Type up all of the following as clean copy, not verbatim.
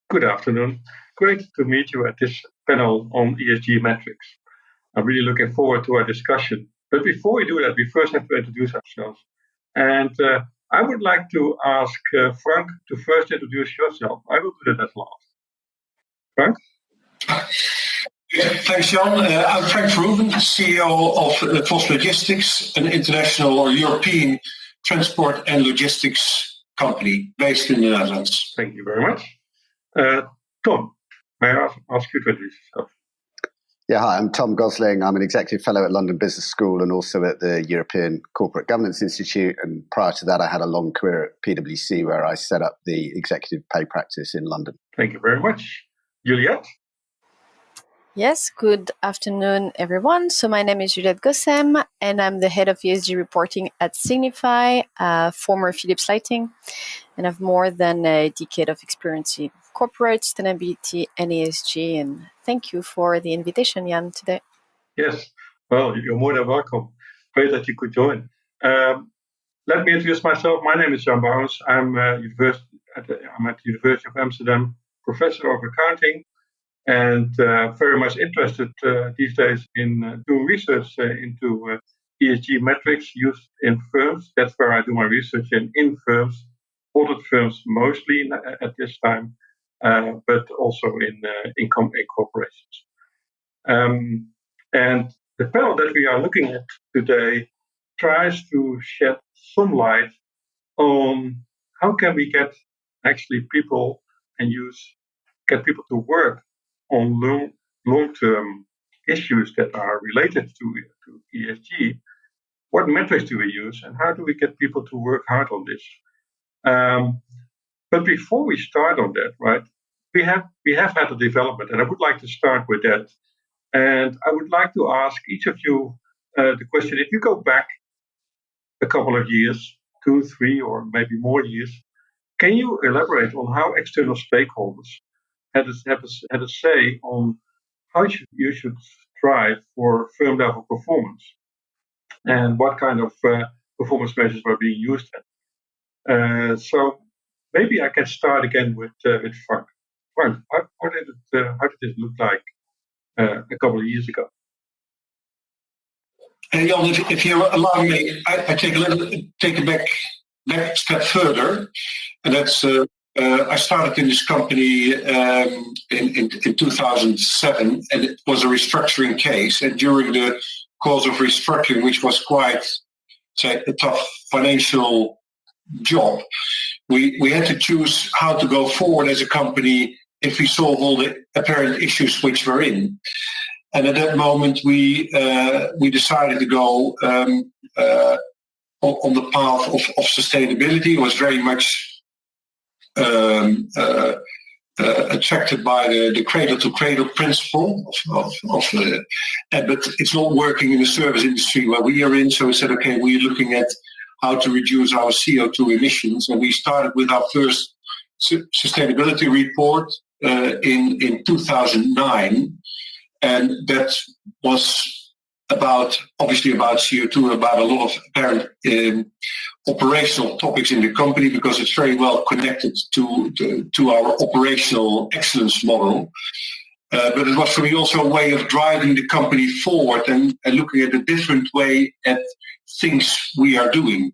Good afternoon. Great to meet you at this panel on ESG metrics. I'm really looking forward to our discussion. But before we do that, we first have to introduce ourselves. And I would like to ask Frank to first introduce yourself. I will do that as last. Frank? Thanks, Jan. I'm Frank Verhoeven, CEO of VOS Logistics, an international or European transport and logistics company based in the Netherlands. Thank you very much. Tom, may I ask you to introduce yourself? Yeah, hi, I'm Tom Gosling. I'm an executive fellow at London Business School and also at the European Corporate Governance Institute. And prior to that, I had a long career at PwC where I set up the executive pay practice in London. Thank you very much. Juliette? Yes, good afternoon, everyone. So my name is Juliette Gaussem, and I'm the head of ESG reporting at Signify, former Philips Lighting, and have more than a decade of experience in corporate sustainability and ESG. And thank you for the invitation, Jan, today. Yes, well, you're more than welcome. Great that you could join. Let me introduce myself. My name is Jan Bouwens. I'm at the University of Amsterdam, professor of accounting, and very much interested these days in doing research into ESG metrics used in firms. That's where I do my research in firms, audit firms mostly at this time, but also in corporations. And the panel that we are looking at today tries to shed some light on how can we get people to work on long-term issues that are related to ESG. What metrics do we use, and how do we get people to work hard on this? But before we start on that, right, we have had a development, and I would like to start with that. And I would like to ask each of you the question: if you go back a couple of years, 2, 3, or maybe more years, can you elaborate on how external stakeholders had a say on how you should strive for firm level performance, and what kind of performance measures were being used? So maybe I can start again with Frank. Frank, how did it look like a couple of years ago? And Jan, if you allow me, I take a back step further, and that's. I started in this company in 2007, and it was a restructuring case. And during the course of restructuring, which was quite, a tough financial job, we had to choose how to go forward as a company if we solve all the apparent issues which we're in. And at that moment, we decided to go on the path of sustainability. It was very much attracted by the cradle-to-cradle principle but it's not working in the service industry where we are in. So we said, okay, we're looking at how to reduce our CO2 emissions, and we started with our first sustainability report in 2009, and that was obviously about CO2, about a lot of apparent operational topics in the company, because it's very well connected to our operational excellence model. But it was for me also a way of driving the company forward and looking at a different way at things we are doing.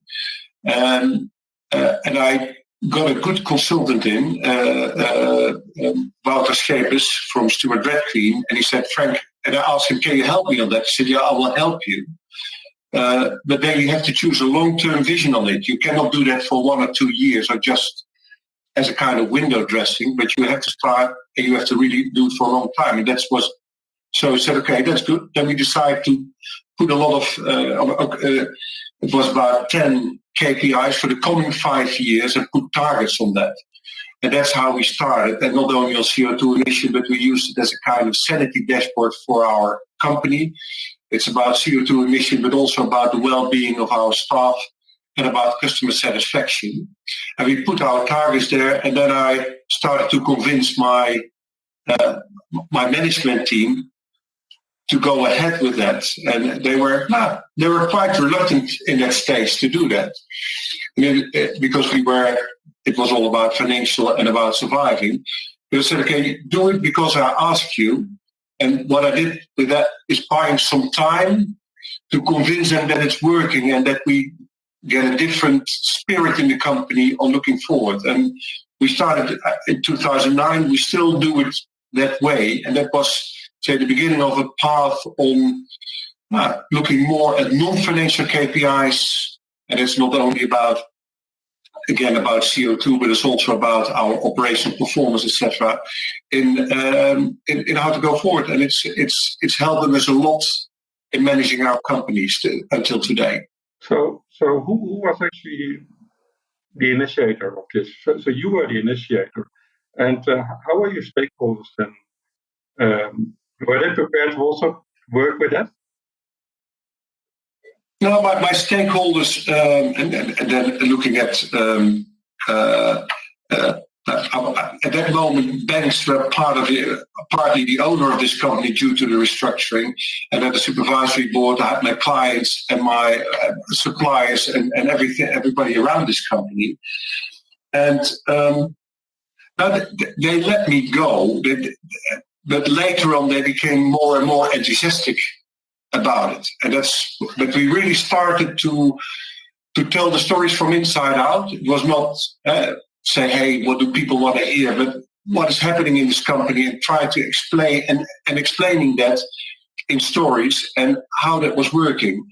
And I got a good consultant in, Wouter Schepers from Stuart Redclean, and he said, Frank, and I asked him, can you help me on that? He said, yeah, I will help you. But then you have to choose a long-term vision on it. You cannot do that for 1 or 2 years or just as a kind of window dressing, but you have to start and you have to really do it for a long time. And so I said, okay, that's good. Then we decided to put a lot of, it was about 10 KPIs for the coming 5 years and put targets on that. And that's how we started. And not only on CO2 emission, but we used it as a kind of sanity dashboard for our company. It's about CO2 emission, but also about the well-being of our staff and about customer satisfaction. And we put our targets there, and then I started to convince my management team to go ahead with that. And they were quite reluctant in that stage to do that. I mean, because it was all about financial and about surviving. But I said, okay, do it because I asked you. And what I did with that is buying some time to convince them that it's working and that we get a different spirit in the company on looking forward. And we started in 2009. We still do it that way. And that was, say, the beginning of a path on looking more at non-financial KPIs. And it's not only about CO2, but it's also about our operational performance, etc. In how to go forward. And it's helping us a lot in managing our companies until today. So who was actually the initiator of this? So you were the initiator, and how were your stakeholders then? Were they prepared to also work with that? No, my stakeholders, and then looking at that moment, banks were partly the owner of this company due to the restructuring, and at the supervisory board, I had my clients and my suppliers and everybody around this company, and they let me go, but later on they became more and more enthusiastic about it, but we really started to tell the stories from inside out. It was not say, hey, what do people want to hear, but what is happening in this company, and try to explain and explaining that in stories and how that was working.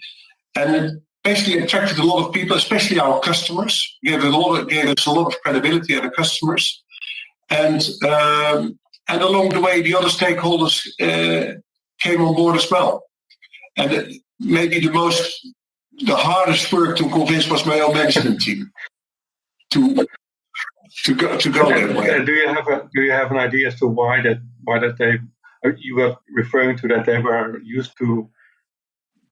And it basically attracted a lot of people, especially our customers, gave us a lot of credibility at the customers. And along the way, the other stakeholders came on board as well. And maybe the hardest work to convince was my own management team to go that way. Do you have an idea as to why that they, you were referring to that they were used to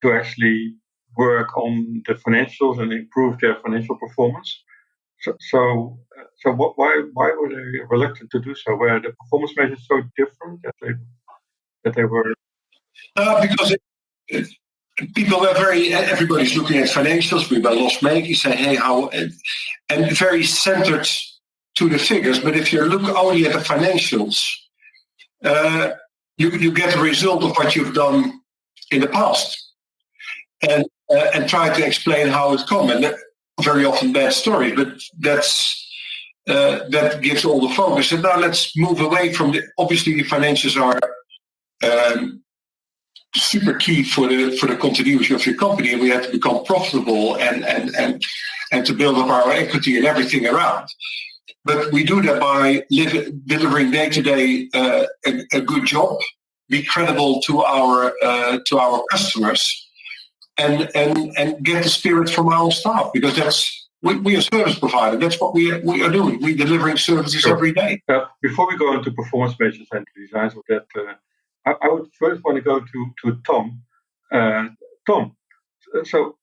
actually work on the financials and improve their financial performance? So why were they reluctant to do so? Were the performance measures so different that they were? Because people were everybody's looking at financials. We were loss-making, say, hey, how, and very centered to the figures. But if you look only at the financials, you get the result of what you've done in the past, and try to explain how it's come. And very often bad story, but that gives all the focus. And now let's move away from obviously the financials are super key for the continuity of your company, and we have to become profitable and to build up our equity and everything around. But we do that by delivering day to day a good job, be credible to our customers, and get the spirit from our staff, because that's we are a service provider. That's what we are doing. We're delivering services every day. Before we go into performance measures and designs of that, I would first want to go to Tom. Tom, so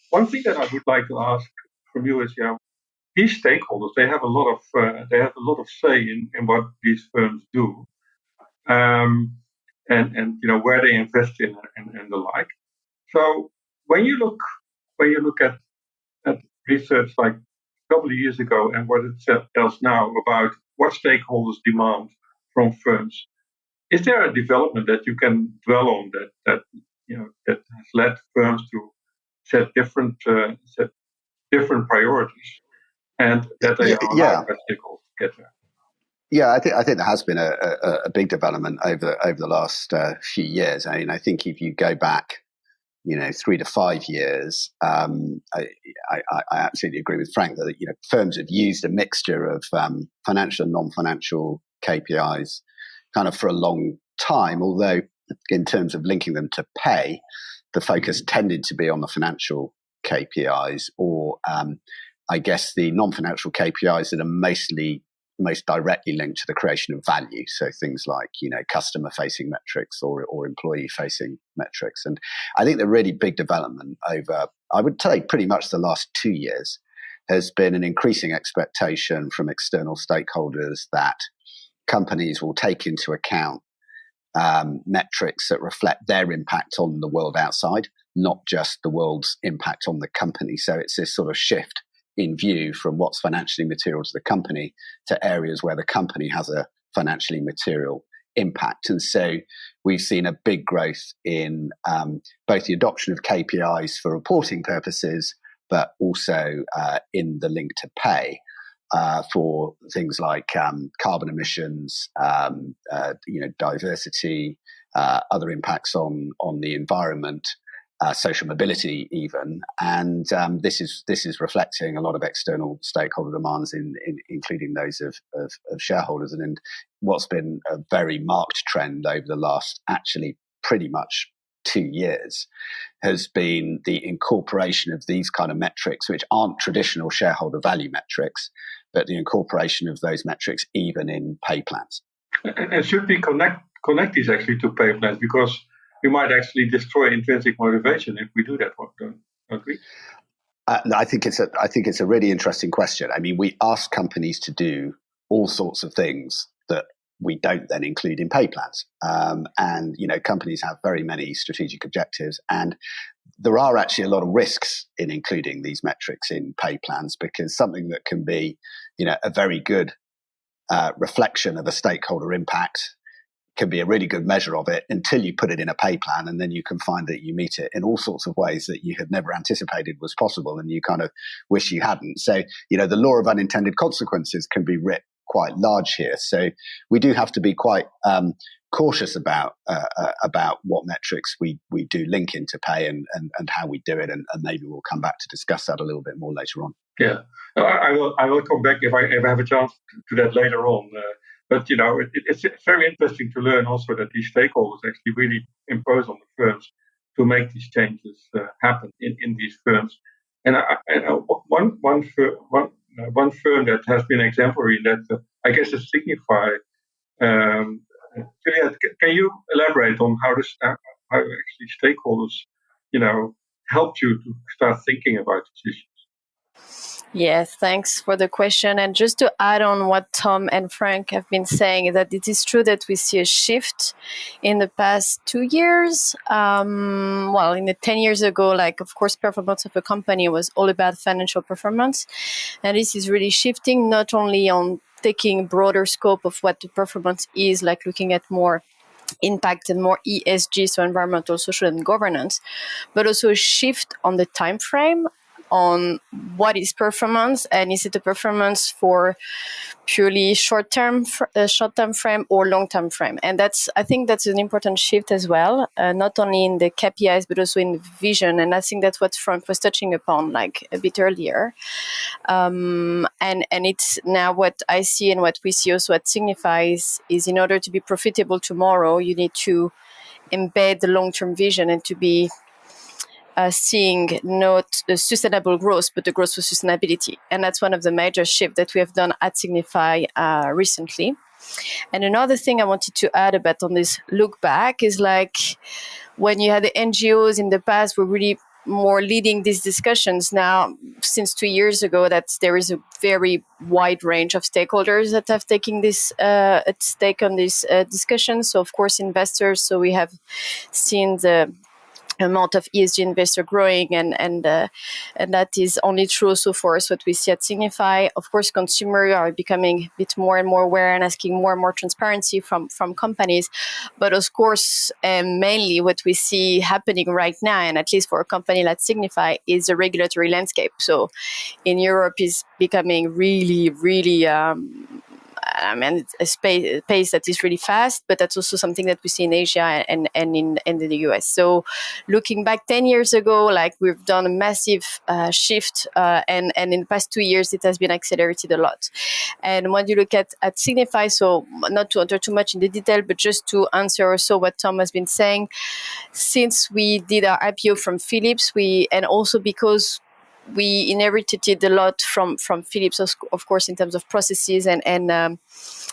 one thing that I would like to ask from you is, these stakeholders, they have a lot of say in what these firms do, and where they invest in and the like. So when you look at research like a couple of years ago and what it tells now about what stakeholders demand from firms, is there a development that you can dwell on that has led firms to set different priorities, and that they are allowed by stakeholders to get there? Yeah, I think there has been a big development over the last few years. I mean, I think if you go back, 3 to 5 years, I absolutely agree with Frank that firms have used a mixture of financial and non-financial KPIs kind of for a long time. Although in terms of linking them to pay, the focus tended to be on the financial KPIs, or I guess the non-financial KPIs that are most directly linked to the creation of value. So things like, customer-facing metrics or employee-facing metrics. And I think the really big development over, I would say, pretty much the last 2 years has been an increasing expectation from external stakeholders that companies will take into account metrics that reflect their impact on the world outside, not just the world's impact on the company. So it's this sort of shift in view from what's financially material to the company to areas where the company has a financially material impact. And so we've seen a big growth in both the adoption of KPIs for reporting purposes, but also in the link to pay for things like carbon emissions, diversity, other impacts on the environment, social mobility even. And this is reflecting a lot of external stakeholder demands, including those of shareholders. And in what's been a very marked trend over the last actually pretty much 2 years has been the incorporation of these kind of metrics, which aren't traditional shareholder value metrics, but the incorporation of those metrics even in pay plans. And should we connect these actually to pay plans? Because we might actually destroy intrinsic motivation if we do that. Don't you agree? I think it's a really interesting question. I mean, we ask companies to do all sorts of things that we don't then include in pay plans. And companies have very many strategic objectives, and there are actually a lot of risks in including these metrics in pay plans, because something that can be, a very good reflection of a stakeholder impact can be a really good measure of it until you put it in a pay plan, and then you can find that you meet it in all sorts of ways that you had never anticipated was possible, and you kind of wish you hadn't. So, the law of unintended consequences can be writ quite large here. So we do have to be quite cautious about what metrics we do link into pay and how we do it, and maybe we'll come back to discuss that a little bit more later on. Yeah, I will come back if I have a chance to that later on. But it's very interesting to learn also that these stakeholders actually really impose on the firms to make these changes happen in these firms. And one firm that has been exemplary in that, I guess, is Signify. Juliette, can you elaborate on how actually stakeholders, helped you to start thinking about these issues? Yes, thanks for the question. And just to add on what Tom and Frank have been saying, that it is true that we see a shift in the past 2 years. In the 10 years ago, of course, performance of a company was all about financial performance. And this is really shifting, not only on taking broader scope of what the performance is, like looking at more impact and more ESG, so environmental, social, and governance, but also a shift on the time frame, on what is performance, and is it a performance for purely short-term frame or long-term frame. And I think that's an important shift as well, not only in the KPIs but also in the vision. And I think that's what Frank was touching upon a bit earlier. And it's now what I see and what we see also at Signify is in order to be profitable tomorrow, you need to embed the long-term vision and to be seeing not the sustainable growth, but the growth for sustainability. And that's one of the major shifts that we have done at Signify recently. And another thing I wanted to add about on this look back is when you had the NGOs in the past were really more leading these discussions. Now, since 2 years ago, that there is a very wide range of stakeholders that have taken this stake on this discussion. So, of course, investors. So we have seen the amount of ESG investor growing, and that is only true also for us what we see at Signify. Of course, consumers are becoming a bit more and more aware and asking more and more transparency from companies. But of course, mainly what we see happening right now, and at least for a company like Signify, is the regulatory landscape. So in Europe is becoming really, really it's a pace that is really fast, but that's also something that we see in Asia and in the US. So looking back 10 years ago, we've done a massive shift, and in the past 2 years, it has been accelerated a lot. And when you look at Signify, so not to enter too much in the detail, but just to answer also what Tom has been saying, since we did our IPO from Philips, and also because we inherited a lot from Philips, of course, in terms of processes and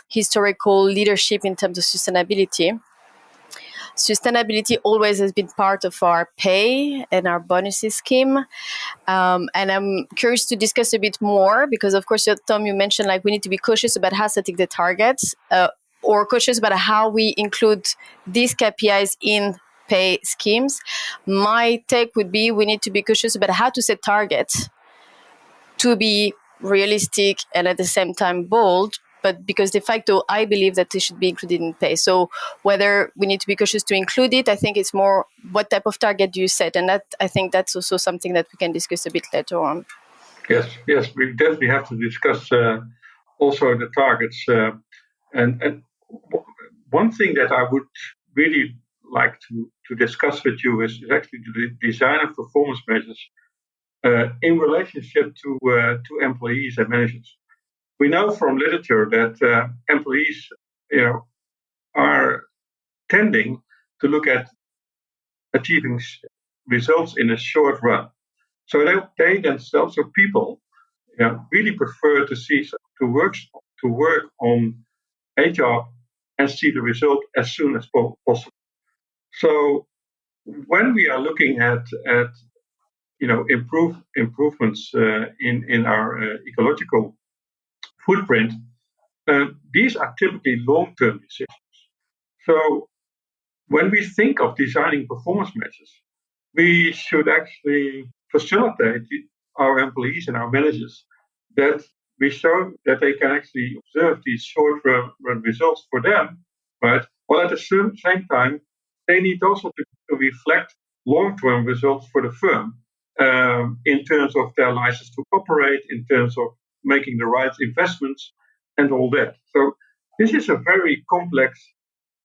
historical leadership in terms of sustainability. Sustainability always has been part of our pay and our bonuses scheme. And I'm curious to discuss a bit more because, of course, Tom, you mentioned we need to be cautious about how setting the targets or cautious about how we include these KPIs in pay schemes. My take would be we need to be cautious about how to set targets to be realistic and at the same time bold, but because de facto, I believe that they should be included in pay. So whether we need to be cautious to include it, I think it's more what type of target do you set? And that, I think that's also something that we can discuss a bit later on. Yes, we definitely have to discuss also the targets. And one thing that I would really like to discuss with you is actually the design of performance measures in relationship to employees and managers. We know from literature that employees, are tending to look at achieving results in a short run. So they themselves, or people, really prefer to work on a job and see the result as soon as possible. So when we are looking at improvements in our ecological footprint, these are typically long-term decisions. So when we think of designing performance measures, we should actually facilitate our employees and our managers that we show that they can actually observe these short-run results for them, right? While at the same time, they need also to reflect long-term results for the firm in terms of their license to operate, in terms of making the right investments, and all that. So this is a very complex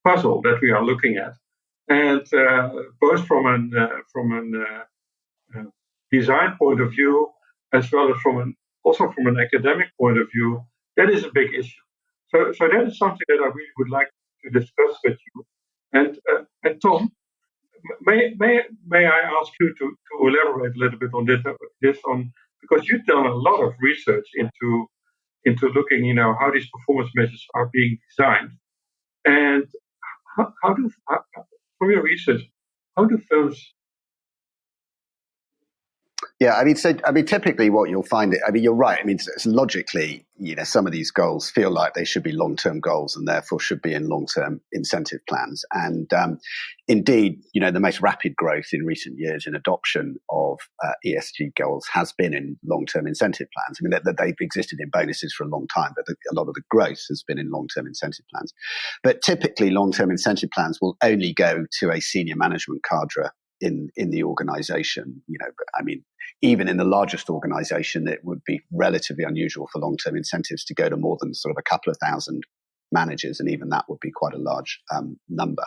puzzle that we are looking at, and both from an design point of view, as well as also from an academic point of view, that is a big issue. So that is something that I really would like to discuss with you. And Tom, may I ask you to elaborate a little bit on this because you've done a lot of research into looking, how these performance measures are being designed, and from your research, how do firms? Yeah, typically what you'll find, you're right. It's logically, some of these goals feel like they should be long-term goals and therefore should be in long-term incentive plans. And indeed, the most rapid growth in recent years in adoption of ESG goals has been in long-term incentive plans. They've existed in bonuses for a long time, but a lot of the growth has been in long-term incentive plans. But typically, long-term incentive plans will only go to a senior management cadre in the organization. Even in the largest organization, it would be relatively unusual for long-term incentives to go to more than sort of a couple of thousand managers, and even that would be quite a large number.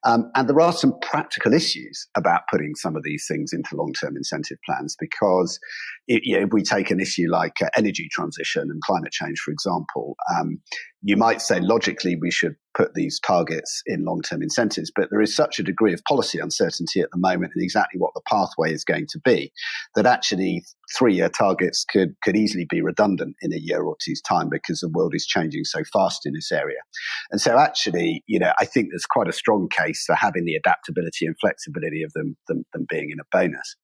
And there are some practical issues about putting some of these things into long-term incentive plans, because if we take an issue like energy transition and climate change, for example, you might say logically we should put these targets in long-term incentives, but there is such a degree of policy uncertainty at the moment in exactly what the pathway is going to be, that actually 3-year targets could easily be redundant in a year or two's time, because the world is changing so fast in this area. And so actually, I think there's quite a strong case for having the adaptability and flexibility of them being in a bonus.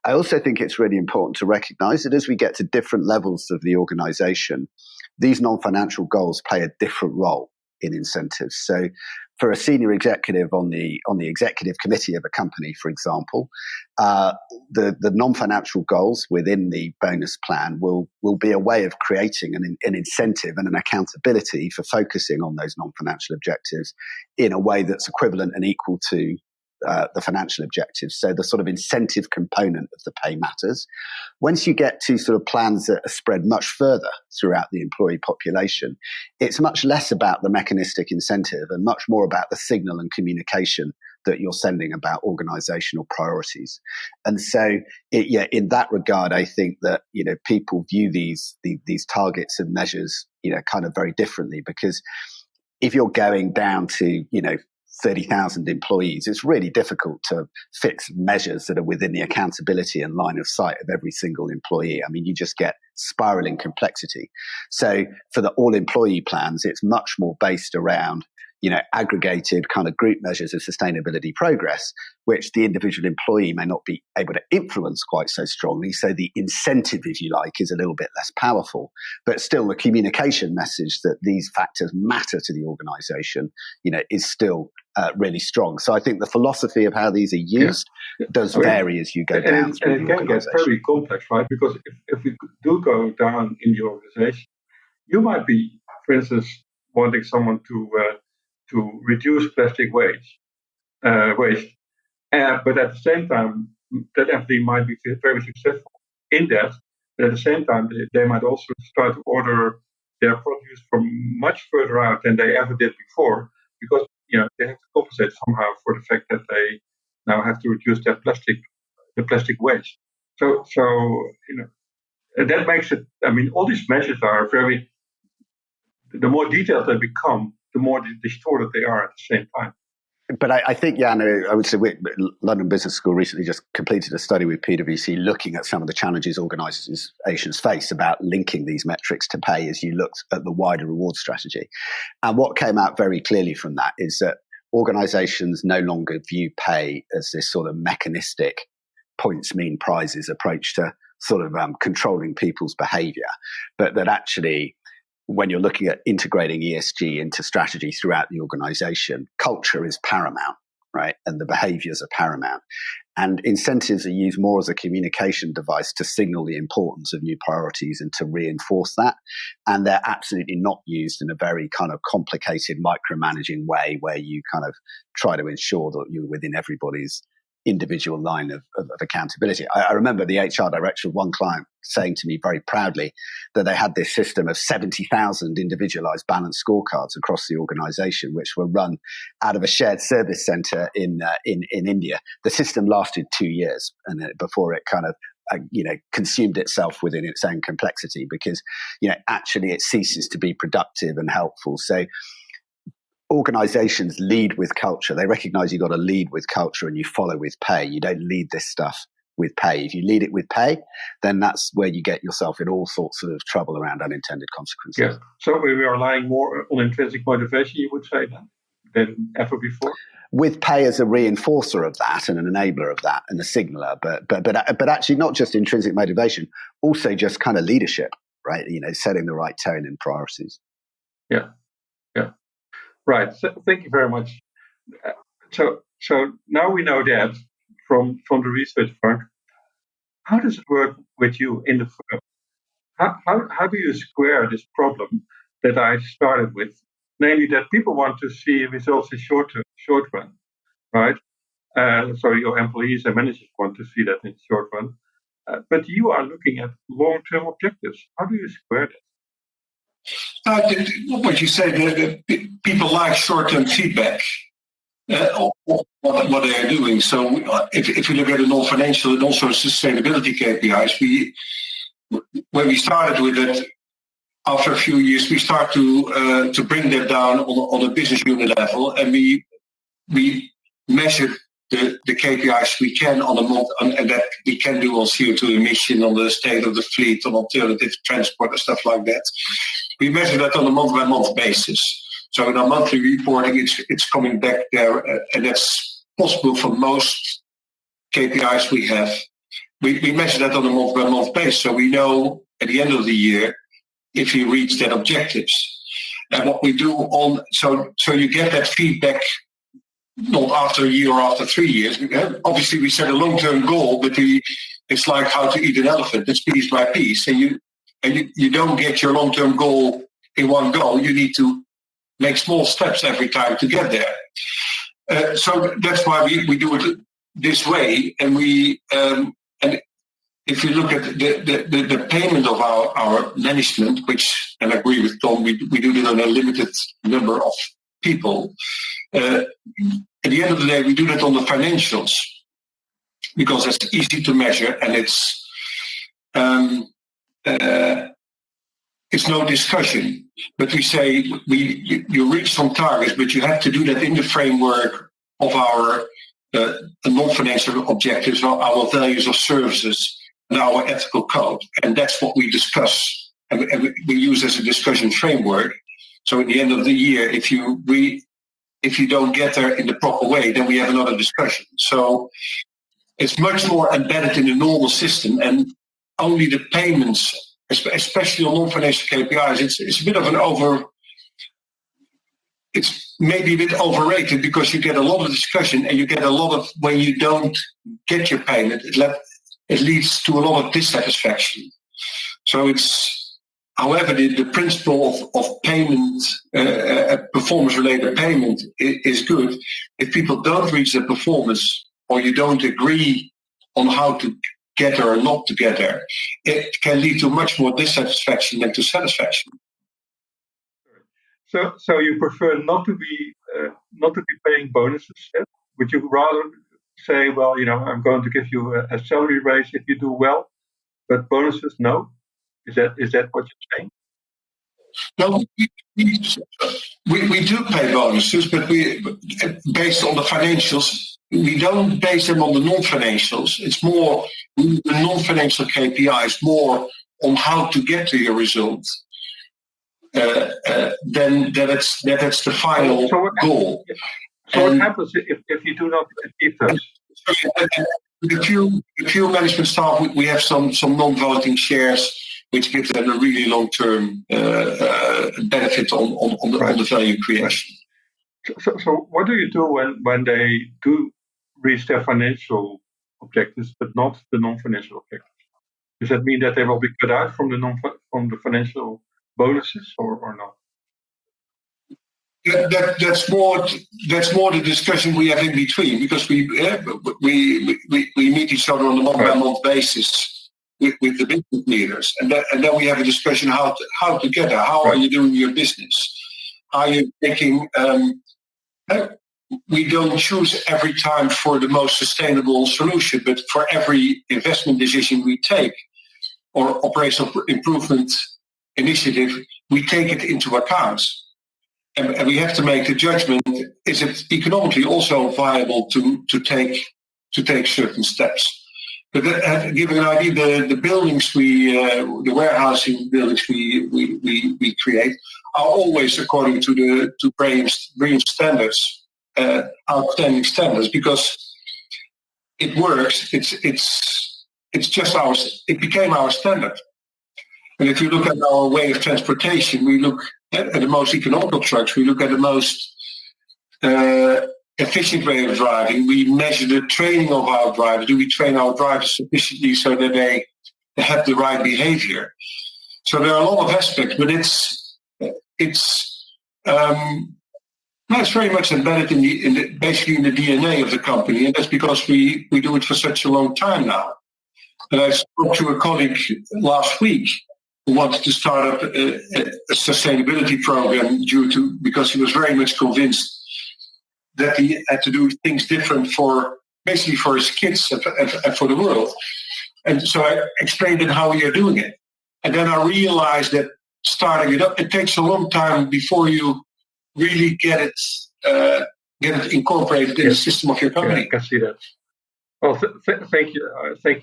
I also think it's really important to recognize that as we get to different levels of the organization, these non-financial goals play a different role in incentives. So for a senior executive on the executive committee of a company, for example, the non-financial goals within the bonus plan will be a way of creating an incentive and an accountability for focusing on those non-financial objectives in a way that's equivalent and equal to the financial objectives. So the sort of incentive component of the pay matters. Once you get to sort of plans that are spread much further throughout the employee population, it's much less about the mechanistic incentive and much more about the signal and communication that you're sending about organizational priorities. And so, in that regard, I think that, people view these targets and measures, kind of very differently, because if you're going down to, 30,000 employees, it's really difficult to fix measures that are within the accountability and line of sight of every single employee. You just get spiraling complexity. So for the all employee plans, it's much more based around, aggregated kind of group measures of sustainability progress, which the individual employee may not be able to influence quite so strongly. So the incentive, if you like, is a little bit less powerful, but still the communication message that these factors matter to the organization, is still really strong. So I think the philosophy of how these are used does vary as you go down through the organization. And it can get very complex, right? Because if we do go down in the organization, you might be for instance, wanting someone to reduce plastic waste. But at the same time, that employee might be very successful in that. But at the same time, they might also start to order their produce from much further out than they ever did before, because they have to compensate somehow for the fact that they now have to reduce their plastic waste. So that makes it. I mean, all these measures are very. The more detailed they become, the more distorted they are at the same time. But I think, Jan, I would say London Business School recently just completed a study with PwC looking at some of the challenges organisations face about linking these metrics to pay as you looked at the wider reward strategy. And what came out very clearly from that is that organisations no longer view pay as this sort of mechanistic points mean prizes approach to sort of controlling people's behaviour, but that actually, when you're looking at integrating ESG into strategy throughout the organization, culture is paramount, right? And the behaviors are paramount. And incentives are used more as a communication device to signal the importance of new priorities and to reinforce that. And they're absolutely not used in a very kind of complicated micromanaging way where you kind of try to ensure that you're within everybody's individual line of accountability. I remember the HR director of one client saying to me very proudly that they had this system of 70,000 individualized balanced scorecards across the organization, which were run out of a shared service center in India. The system lasted 2 years before it kind of consumed itself within its own complexity, because actually it ceases to be productive and helpful. So organizations lead with culture. They recognize you've got to lead with culture and you follow with pay. You don't lead this stuff with pay. If you lead it with pay, then that's where you get yourself in all sorts of trouble around unintended consequences. Yes. So we are relying more on intrinsic motivation, you would say, than ever before? With pay as a reinforcer of that and an enabler of that and a signaler, but actually not just intrinsic motivation, also just kind of leadership, right? Setting the right tone and priorities. Yeah. Right. So, thank you very much. So now we know that from the research, Frank. How does it work with you in the firm? How do you square this problem that I started with, namely that people want to see results in short run, right? So your employees and managers want to see that in short run, but you are looking at long-term objectives. How do you square that? What you say, people like short-term feedback of what they are doing. So if you look at the non-financial and also sustainability KPIs, when we started with it, after a few years, we start to bring that down on a business unit level, and we measure the KPIs we can on a month, and that we can do on CO2 emission, on the state of the fleet, on alternative transport and stuff like that. We measure that on a month-by-month basis. So in our monthly reporting, it's coming back there, and that's possible for most KPIs we have. We measure that on a month-by-month basis, so we know at the end of the year if you reach that objectives. And what we do so you get that feedback not after a year or after 3 years. Obviously, we set a long-term goal, but it's like how to eat an elephant. It's piece by piece, and you don't get your long-term goal in one go. You need to make small steps every time to get there. So that's why we do it this way. And and if you look at the payment of our management, which, and I agree with Tom, we do it on a limited number of people. At the end of the day, we do that on the financials because it's easy to measure and it's no discussion. But we say you reach some targets, but you have to do that in the framework of our non-financial objectives, our values of services, and our ethical code. And that's what we discuss and we use as a discussion framework. So at the end of the year, if you don't get there in the proper way, then we have another discussion. So it's much more embedded in the normal system, and only the payments, especially on non-financial KPIs, it's a bit of it's maybe a bit overrated because you get a lot of discussion and you get a lot of, when you don't get your payment, it leads to a lot of dissatisfaction. So However, the principle of payment, performance-related payment is good. If people don't reach their performance or you don't agree on how to get there or not to get there, it can lead to much more dissatisfaction than to satisfaction. So you prefer not to be paying bonuses? Yeah? Would you rather say, well, I'm going to give you a salary raise if you do well, but bonuses, no? Is that what you're saying? No, we do pay bonuses, but we based on the financials. We don't base them on the non-financials. It's more the non-financial KPIs, more on how to get to your results. Then that's the final goal. So what happens if you do not achieve those? The pure management staff, we have some non-voting shares, which gives them a really long-term benefit on the value creation. So what do you do when they do reach their financial objectives, but not the non-financial objectives? Does that mean that they will be cut out from the financial bonuses or not? That's more the discussion we have in between, because we meet each other on a month-by-month basis with the business leaders, and then we have a discussion how to get there. How are you doing your business? Are you taking? We don't choose every time for the most sustainable solution, but for every investment decision we take or operational improvement initiative, we take it into account. And we have to make the judgment: is it economically also viable to take certain steps? But give an idea, the buildings the warehousing buildings we create are always according to BREEAM standards, outstanding standards, because it works. It's just ours. It became our standard. And if you look at our way of transportation, we look at the most economical trucks. We look at the most efficient way of driving. We measure the training of our drivers. Do we train our drivers sufficiently so that they have the right behavior? So there are a lot of aspects, but it's very much embedded basically in the DNA of the company, and that's because we do it for such a long time now. And I spoke to a colleague last week who wanted to start up a sustainability program because he was very much convinced that he had to do things different basically for his kids and for the world. And so I explained how we are doing it. And then I realized that starting it up, it takes a long time before you really get it incorporated in the system of your company. Yeah, I can see that. Well, thank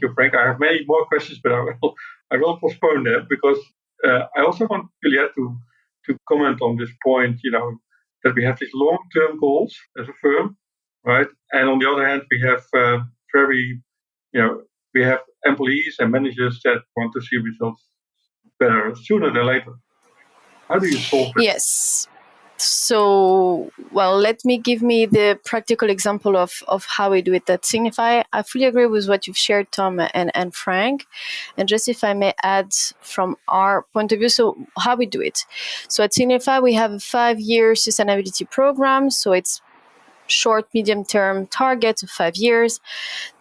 you, Frank. I have many more questions, but I will postpone them because I also want Juliette to comment on this point. That we have these long-term goals as a firm, right? And on the other hand, we have we have employees and managers that want to see results better sooner than later. How do you solve it? Yes. So, let me give the practical example of how we do it at Signify. I fully agree with what you've shared, Tom and Frank. And just if I may add from our point of view, so how we do it. So at Signify, we have a 5-year sustainability program. So it's short, medium-term targets of 5 years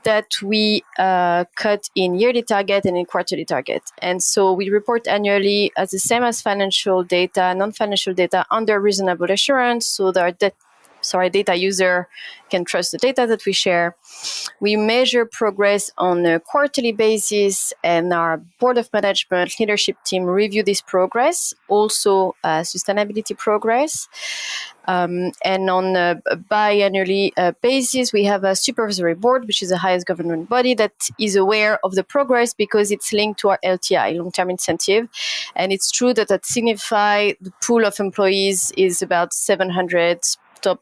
that we cut in yearly target and in quarterly target. And so we report annually as the same as financial data, non-financial data under reasonable assurance. So data user can trust the data that we share. We measure progress on a quarterly basis, and our board of management leadership team review this progress, also sustainability progress. And on a biannually basis, we have a supervisory board, which is the highest government body that is aware of the progress because it's linked to our LTI, long-term incentive. And it's true that at Signify, the pool of employees is about 700 top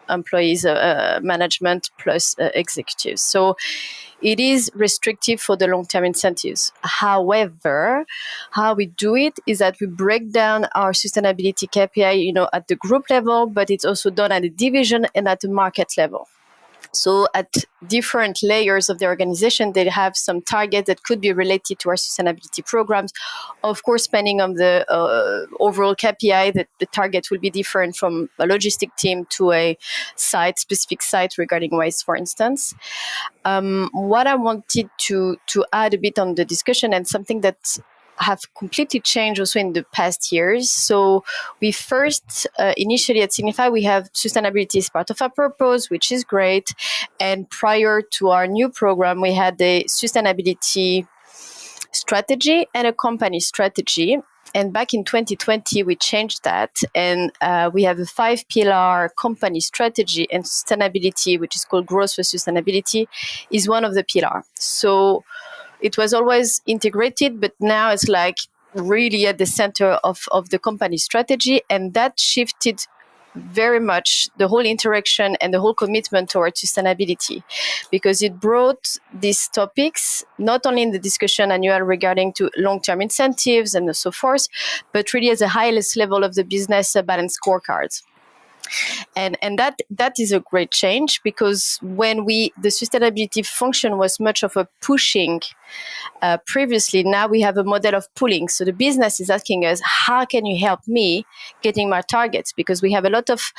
employees, management plus executives. So it is restrictive for the long-term incentives. However, how we do it is that we break down our sustainability KPI, at the group level, but it's also done at the division and at the market level. So at different layers of the organization, they have some targets that could be related to our sustainability programs. Of course, depending on the overall KPI, that the target will be different from a logistic team to a specific site regarding waste, for instance. What I wanted to add a bit on the discussion, and something that have completely changed also in the past years. So we first, initially at Signify, we have sustainability as part of our purpose, which is great. And prior to our new program, we had a sustainability strategy and a company strategy. And back in 2020, we changed that. And we have a 5-pillar company strategy, and sustainability, which is called Growth for Sustainability, is one of the pillars. So it was always integrated, but now it's like really at the center of the company strategy. And that shifted very much the whole interaction and the whole commitment towards sustainability, because it brought these topics not only in the discussion annual regarding to long-term incentives and so forth, but really at the highest level of the business balance scorecards. And that is a great change, because when the sustainability function was much of a pushing previously, now we have a model of pulling. So the business is asking us, how can you help me getting my targets? Because we have a lot of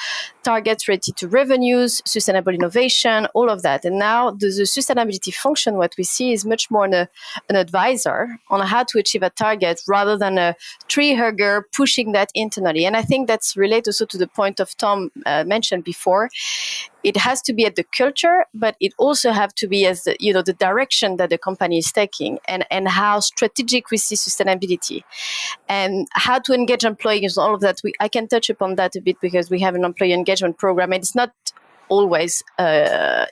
targets related to revenues, sustainable innovation, all of that. And now the sustainability function, what we see is much more an advisor on how to achieve a target, rather than a tree hugger pushing that internally. And I think that's related also to the point of Tom mentioned before. It has to be at the culture, but it also have to be as the direction that the company is taking, and how strategic we see sustainability, and how to engage employees. All of that, I can touch upon that a bit, because we have an employee engagement program, and it's not always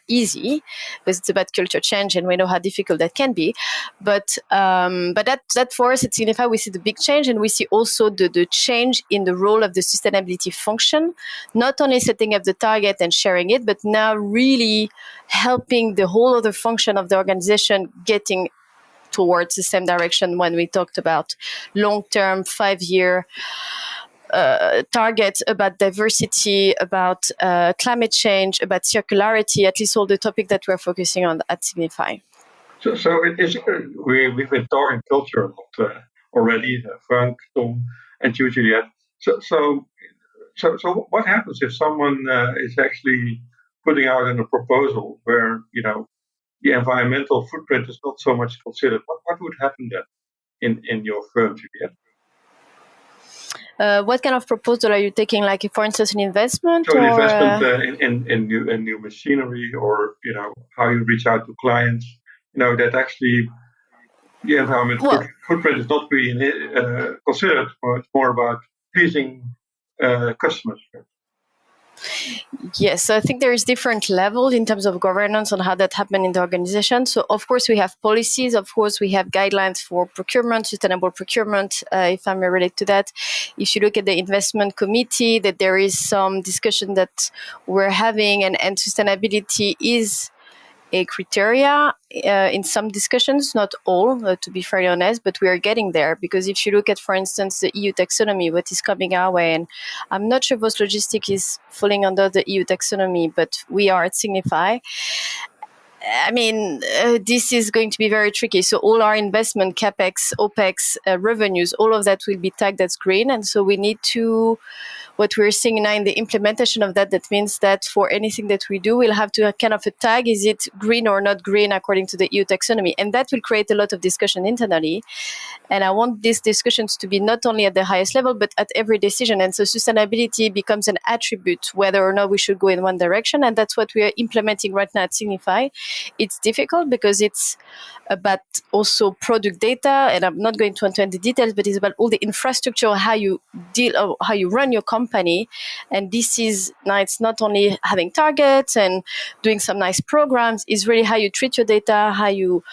easy, because it's about culture change, and we know how difficult that can be. But that for us at Signify, we see the big change, and we see also the change in the role of the sustainability function, not only setting up the target and sharing it, but now really helping the whole other function of the organization getting towards the same direction. When we talked about long-term 5-year targets about diversity, about climate change, about circularity, at least all the topics that we're focusing on at Signify. So it is. We've been talking culture a lot already. Frank, Tom, and you, Juliette. So what happens if someone is actually putting out in a proposal where the environmental footprint is not so much considered? What would happen then in your firm, Juliette? What kind of proposal are you taking? Like, for instance, an investment? So, an investment in new machinery, or how you reach out to clients. That actually the environmental footprint is not being considered. It's more about pleasing customers. Yes, I think there is different levels in terms of governance on how that happens in the organization. So, of course, we have policies. Of course, we have guidelines for procurement, sustainable procurement, if I'm related to that. If you look at the investment committee, that there is some discussion that we're having, and sustainability is a criteria in some discussions, not all, to be fairly honest, but we are getting there. Because if you look at, for instance, the EU taxonomy, what is coming our way, and I'm not sure Voss Logistics is falling under the EU taxonomy, but we are at Signify. I mean, this is going to be very tricky. So all our investment, CapEx, OpEx, revenues, all of that will be tagged as green. And so we need to, what we're seeing now in the implementation of that, that means that for anything that we do, we'll have to kind of a tag, is it green or not green according to the EU taxonomy? And that will create a lot of discussion internally. And I want these discussions to be not only at the highest level, but at every decision. And so sustainability becomes an attribute, whether or not we should go in one direction. And that's what we are implementing right now at Signify. It's difficult because it's about also product data, and I'm not going to enter into the details, but it's about all the infrastructure, how you deal, how you run your company. And this is now, it's not only having targets and doing some nice programs, it's really how you treat your data, how you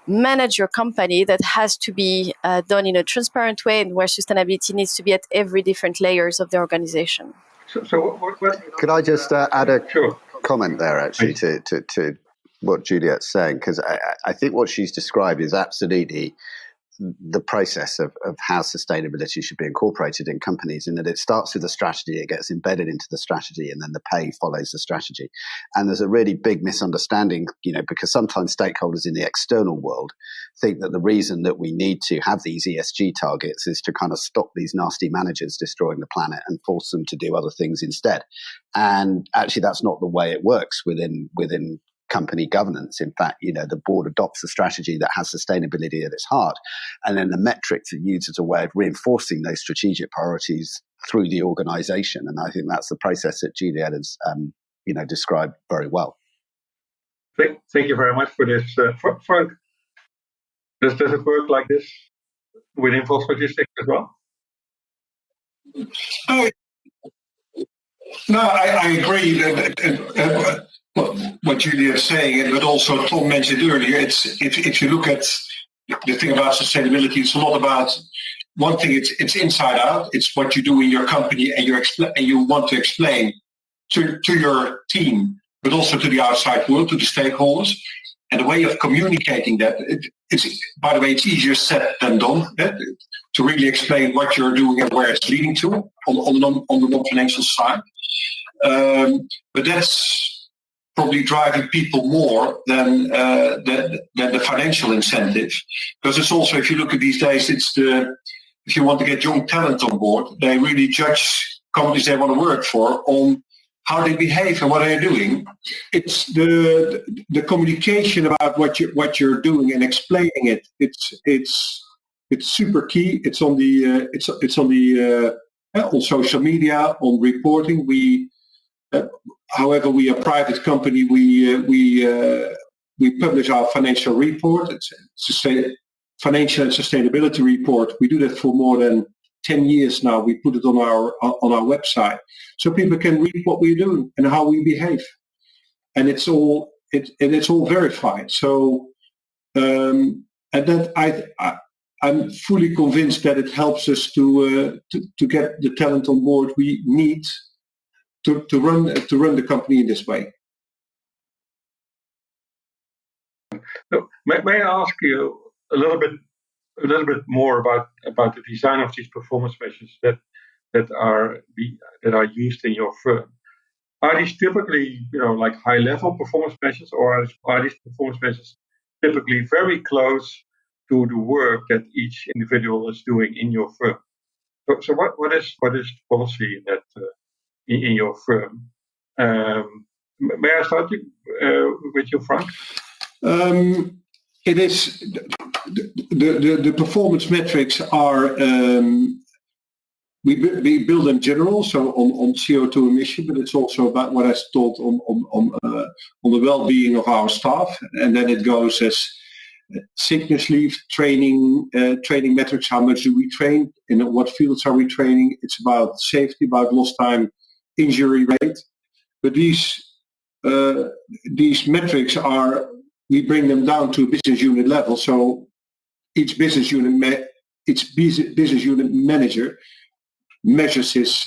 manage your company, that has to be done in a transparent way, and where sustainability needs to be at every different layers of the organization. So what could I just add a comment there, actually, to what Juliette's saying? Because I think what she's described is absolutely the process of how sustainability should be incorporated in companies, in that it starts with the strategy, it gets embedded into the strategy, and then the pay follows the strategy. And there's a really big misunderstanding, because sometimes stakeholders in the external world think that the reason that we need to have these ESG targets is to kind of stop these nasty managers destroying the planet and force them to do other things instead. And actually, that's not the way it works within company governance. In fact, the board adopts a strategy that has sustainability at its heart, and then the metrics are used as a way of reinforcing those strategic priorities through the organization. And I think that's the process that Juliette has described very well. Thank you very much for this. Frank, does it work like this within statistics as well? No, I agree that what Juliette is saying, but also Tom mentioned earlier. If you look at the thing about sustainability, it's a lot about one thing. It's inside out. It's what you do in your company, and you want to explain to your team, but also to the outside world, to the stakeholders. And the way of communicating that, by the way, it's easier said than done. To really explain what you're doing and where it's leading to on the non-financial side. But that's probably driving people more than the financial incentive. Because it's also, if you look at these days, if you want to get young talent on board, they really judge companies they want to work for on how they behave and what they're doing. It's the communication about what you're doing and explaining it. It's super key. It's on on social media, on reporting. However, we are a private company. We publish our financial report. It's a financial and sustainability report. We do that for more than 10 years now. We put it on our website, so people can read what we're doing and how we behave, and it's all verified. So, and that I'm fully convinced that it helps us to get the talent on board we need to run the company in this way. So, may I ask you a little bit more about the design of these performance measures that are used in your firm? Are these typically like high level performance measures, or are these performance measures typically very close to the work that each individual is doing in your firm? So what is policy in that in your firm? May I start with you, Frank? It is the performance metrics are we build in general, so on CO2 emission, but it's also about what I told on the well-being of our staff, and then it goes as sickness leave, training metrics. How much do we train? In what fields are we training? It's about safety, about lost time, injury rate. But these metrics we bring them down to a business unit level. So each business unit manager measures his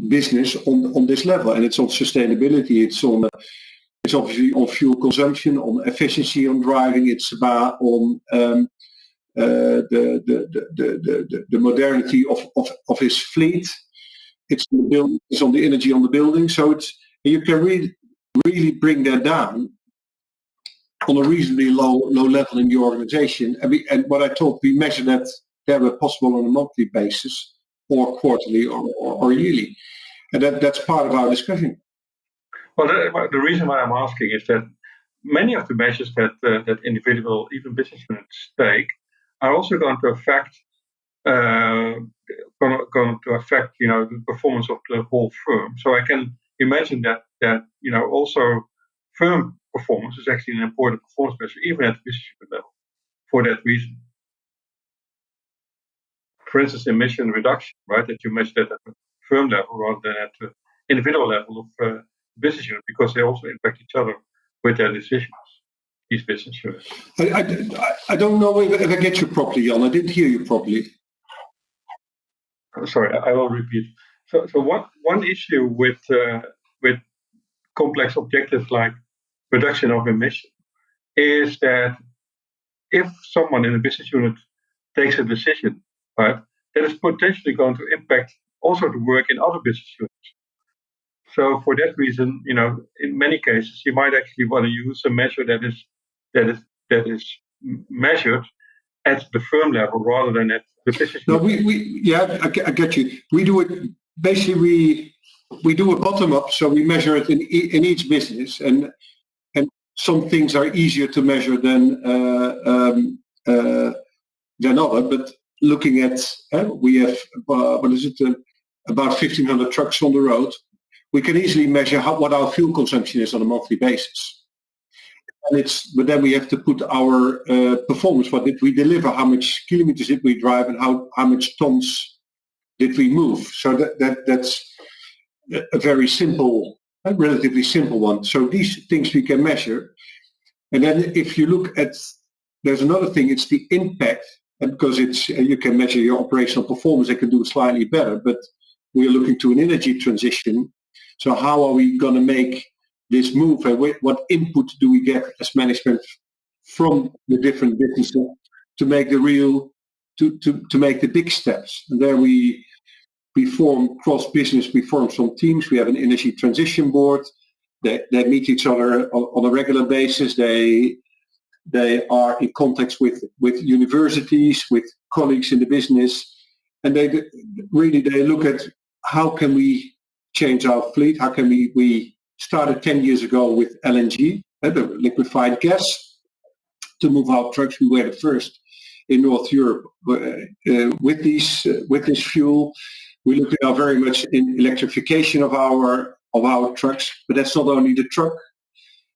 business on this level, and it's on sustainability. It's obviously on fuel consumption, on efficiency on driving. It's about on the modernity of his fleet. It's on the building. It's on the energy on the building. So you can really bring that down on a reasonably low level in the organization. And what I told, we measure that where possible on a monthly basis, or quarterly, or yearly, and that's part of our discussion. Well, the reason why I'm asking is that many of the measures that individual, even business units take, are also going to affect the performance of the whole firm. So I can imagine that also firm performance is actually an important performance measure, even at the business unit level, for that reason. For instance, emission reduction, right? That you measure that at the firm level rather than at the individual level of business unit, because they also impact each other with their decisions. These business units. I don't know if I get you properly, Jan. I didn't hear you properly. Sorry, I will repeat. So one issue with complex objectives like reduction of emission is that if someone in a business unit takes a decision, right, that is potentially going to impact also the work in other business units. So for that reason, in many cases, you might actually want to use a measure that is measured at the firm level rather than at the business No, unit. I get you. We do it basically. We do a bottom up, so we measure it in each business, and some things are easier to measure than other. But looking at, we have about 1,500 trucks on the road. We can easily measure what our fuel consumption is on a monthly basis. But then we have to put our performance. What did we deliver? How much kilometers did we drive? And how much tons did we move? So that's a very simple, relatively simple one. So these things we can measure. And then if you look at, there's another thing. It's the impact, because you can measure your operational performance. They can do it slightly better, but we're looking to an energy transition. So how are we going to make this move, and what input do we get as management from the different businesses to make to make the big steps? And there we form cross-business, we form some teams. We have an energy transition board. They meet each other on a regular basis. They are in contact with universities, with colleagues in the business, and they look at how can we change our fleet. How can we started 10 years ago with LNG, the liquefied gas, to move our trucks. We were the first in North Europe with this fuel. We look now very much in electrification of our trucks, but that's not only the truck.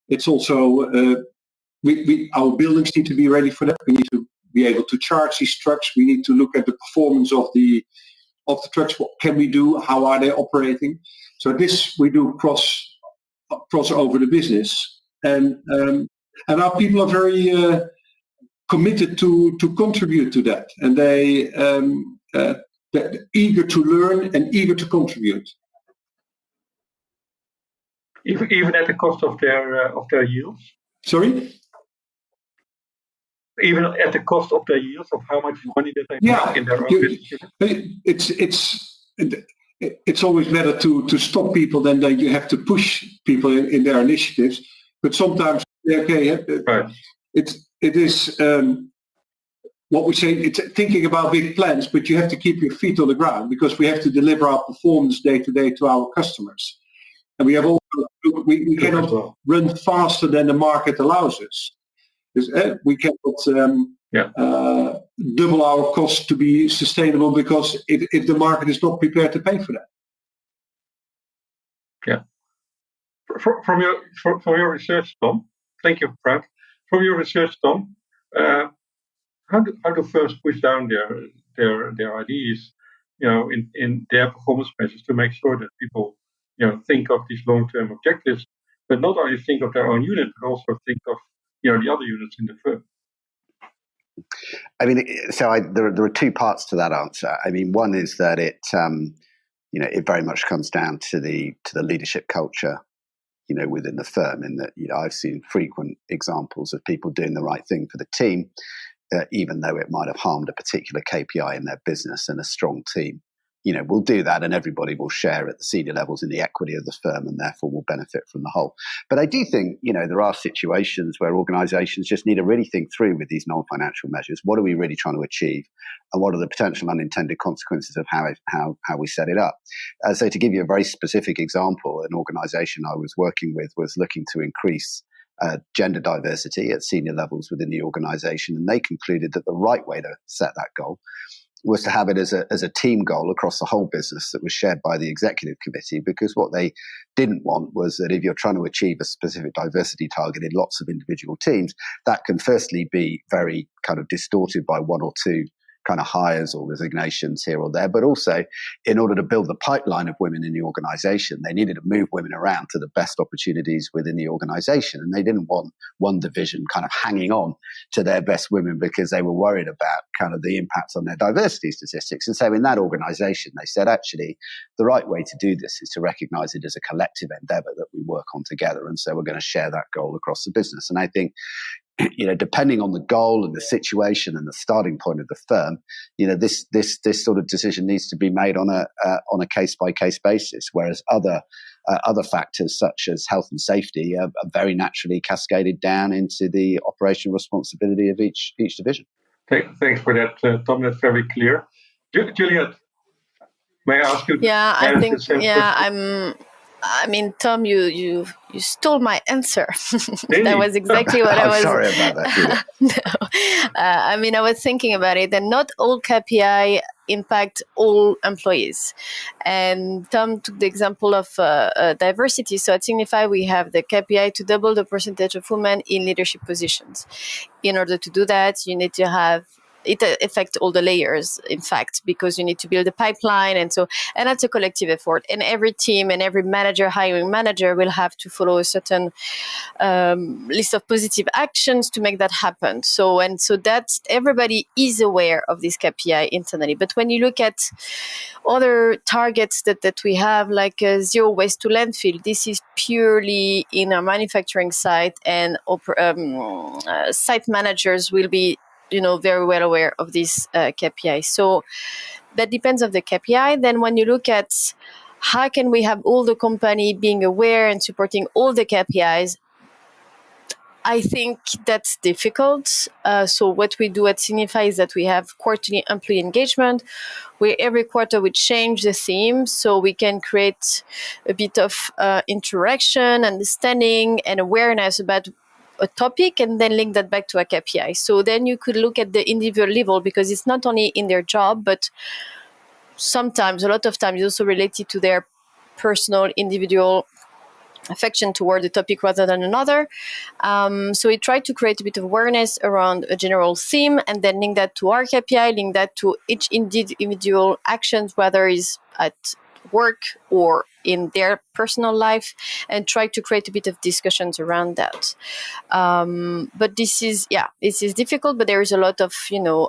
It's also our buildings need to be ready for that. We need to be able to charge these trucks. We need to look at the performance of the trucks. What can we do? How are they operating? So this we do cross over the business, and our people are very committed to contribute to that, and they're eager to learn and eager to contribute. Even at the cost of their yields. Sorry. Even at the cost of their yields, of how much money that they make in their own business. It's always better to stop people than that you have to push people in their initiatives. But sometimes, right. It is what we say. It's thinking about big plans, but you have to keep your feet on the ground, because we have to deliver our performance day to day to our customers, and we have also we cannot run faster than the market allows us. We cannot double our costs to be sustainable, because if the market is not prepared to pay for that. Yeah. From your research, Tom, thank you, Frank. From your research, Tom, how do firms push down their ideas, in their performance measures to make sure that people, think of these long-term objectives, but not only think of their own unit, but also think of the other units in the firm? I mean, there are two parts to that answer. I mean, one is that it very much comes down to the leadership culture, within the firm. In that, I've seen frequent examples of people doing the right thing for the team, even though it might have harmed a particular KPI in their business. And a strong team, will do that, and everybody will share at the senior levels in the equity of the firm, and therefore will benefit from the whole. But I do think, there are situations where organizations just need to really think through with these non-financial measures. What are we really trying to achieve? And what are the potential unintended consequences of how we set it up? So to give you a very specific example, an organization I was working with was looking to increase gender diversity at senior levels within the organization. And they concluded that the right way to set that goal was to have it as a team goal across the whole business that was shared by the executive committee, because what they didn't want was that if you're trying to achieve a specific diversity target in lots of individual teams, that can firstly be very kind of distorted by one or two kind of hires or resignations here or there, but also in order to build the pipeline of women in the organization, they needed to move women around to the best opportunities within the organization. And they didn't want one division kind of hanging on to their best women because they were worried about kind of the impact on their diversity statistics. And so in that organization, they said, actually, the right way to do this is to recognize it as a collective endeavor that we work on together. And so we're going to share that goal across the business. And I think depending on the goal and the situation and the starting point of the firm, this sort of decision needs to be made on a case by case basis. Whereas other factors such as health and safety are very naturally cascaded down into the operational responsibility of each division. Thanks for that, Tom. That's very clear. Juliette, may I ask you? Yeah, I think. Yeah, Tom, you stole my answer. That was exactly what I was. Sorry about that. No, I was thinking about it, and not all KPI impact all employees. And Tom took the example of diversity. So at Signify, we have the KPI to double the percentage of women in leadership positions. In order to do that, you need to have it affects all the layers, in fact, because you need to build a pipeline. And that's a collective effort. And every team and every hiring manager will have to follow a certain list of positive actions to make that happen. So that everybody is aware of this KPI internally. But when you look at other targets that we have, like zero waste to landfill, this is purely in a manufacturing site, and site managers will be very well aware of this KPI. So that depends on the KPI. Then when you look at how can we have all the company being aware and supporting all the KPIs, I think that's difficult. So what we do at Signify is that we have quarterly employee engagement, where every quarter we change the theme so we can create a bit of interaction, understanding, and awareness about a topic, and then link that back to a KPI. So then you could look at the individual level, because it's not only in their job, but sometimes, a lot of times, it's also related to their personal, individual affection toward the topic rather than another. So we try to create a bit of awareness around a general theme, and then link that to our KPI, link that to each individual actions, whether it's at work or in their personal life, and try to create a bit of discussions around that. But this is difficult, but there is a lot of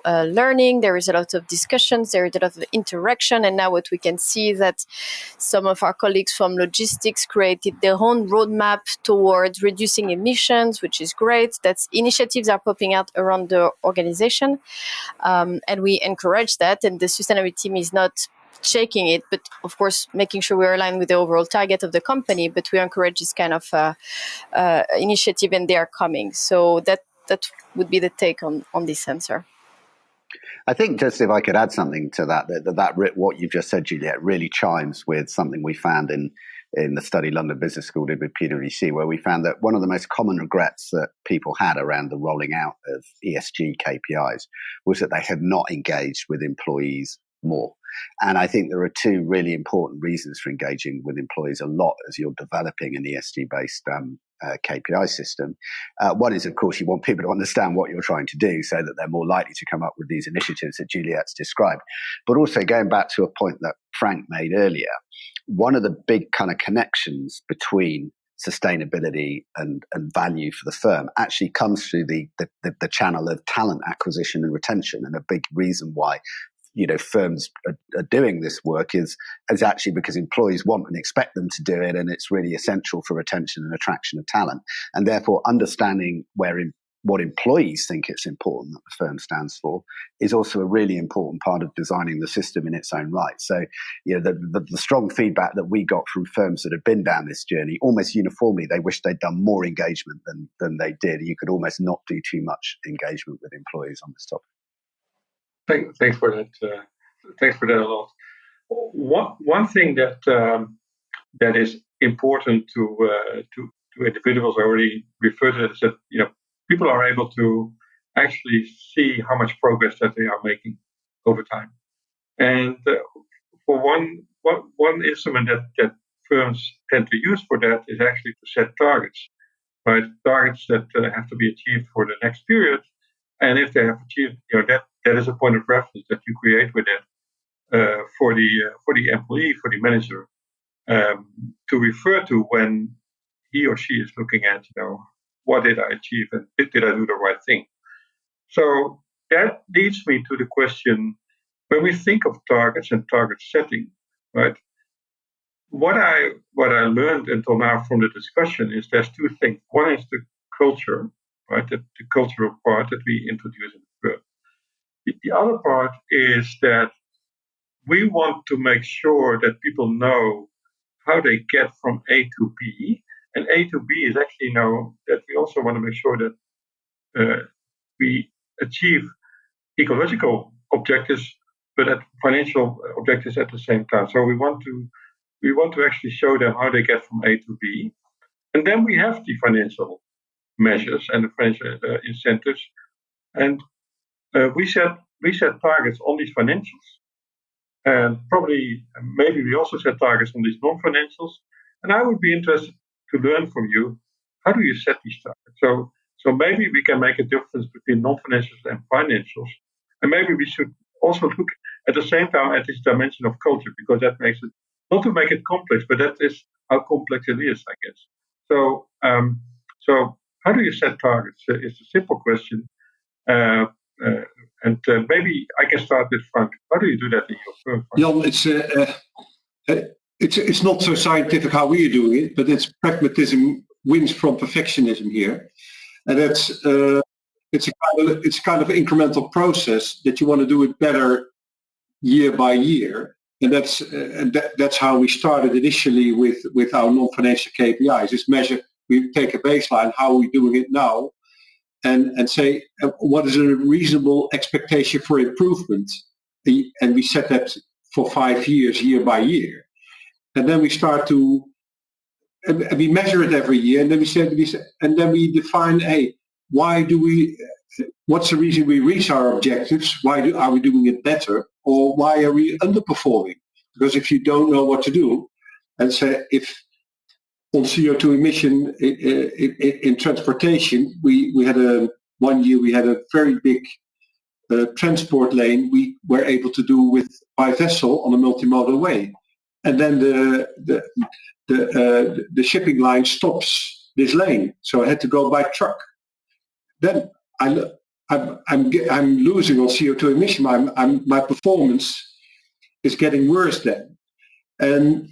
learning, there is a lot of discussions, there is a lot of interaction. And now what we can see is that some of our colleagues from logistics created their own roadmap towards reducing emissions, which is great. That's initiatives are popping out around the organization, and we encourage that. And the sustainability team is not checking it, but of course making sure we're aligned with the overall target of the company. But we encourage this kind of initiative, and they are coming. So that would be the take on this answer. I think, just if I could add something to that what you've just said, Juliette, really chimes with something we found in the study London Business School did with PwC, where we found that one of the most common regrets that people had around the rolling out of ESG KPIs was that they had not engaged with employees more. And I think there are two really important reasons for engaging with employees a lot as you're developing an ESG-based KPI system. One is, of course, you want people to understand what you're trying to do so that they're more likely to come up with these initiatives that Juliette's described. But also, going back to a point that Frank made earlier, one of the big kind of connections between sustainability and value for the firm actually comes through the channel of talent acquisition and retention. And a big reason why firms are doing this work is actually because employees want and expect them to do it, and it's really essential for retention and attraction of talent. And therefore, understanding what employees think it's important that the firm stands for is also a really important part of designing the system in its own right. So, the strong feedback that we got from firms that have been down this journey, almost uniformly, they wish they'd done more engagement than they did. You could almost not do too much engagement with employees on this topic. Thanks for that. Thanks for that a lot. One thing that is important to individuals, I already referred to it, is that people are able to actually see how much progress that they are making over time. And for one instrument that firms tend to use for that is actually to set targets, right? Targets that have to be achieved for the next period. And if they have achieved, that is a point of reference that you create with it for the employee, for the manager, to refer to when he or she is looking at, what did I achieve and did I do the right thing? So that leads me to the question: when we think of targets and target setting, right? What I learned until now from the discussion is there's two things. One is the culture right? The cultural part that we introduce in the firm. The other part is that we want to make sure that people know how they get from A to B. And A to B is actually now that we also want to make sure that we achieve ecological objectives, but at financial objectives at the same time. So we want to actually show them how they get from A to B. And then we have the financial measures and the financial incentives. And we set targets on these financials. And maybe we also set targets on these non-financials. And I would be interested to learn from you, how do you set these targets? So maybe we can make a difference between non-financials and financials. And maybe we should also look at the same time at this dimension of culture, because that makes it, not to make it complex, but that is how complex it is, I guess. So how do you set targets? It's a simple question. And maybe I can start with Frank. How do you do that in your firm? Jan, it's not so scientific how we are doing it, but it's pragmatism wins from perfectionism here, and it's a kind of incremental process that you want to do it better year by year, and that's how we started initially with our non-financial KPIs. This measure, we take a baseline, how are we doing it now? And say, what is a reasonable expectation for improvement? And we set that for 5 years, year by year. And then we start to, and we measure it every year. And then we define, hey, what's the reason we reach our objectives? Are we doing it better? Or why are we underperforming? Because if you don't know what to do, and say, if on CO2 emission in transportation, we had one year we had a very big transport lane we were able to do by vessel on a multimodal way, and then the shipping line stops this lane, so I had to go by truck. Then I'm losing on CO2 emission. My performance is getting worse then, and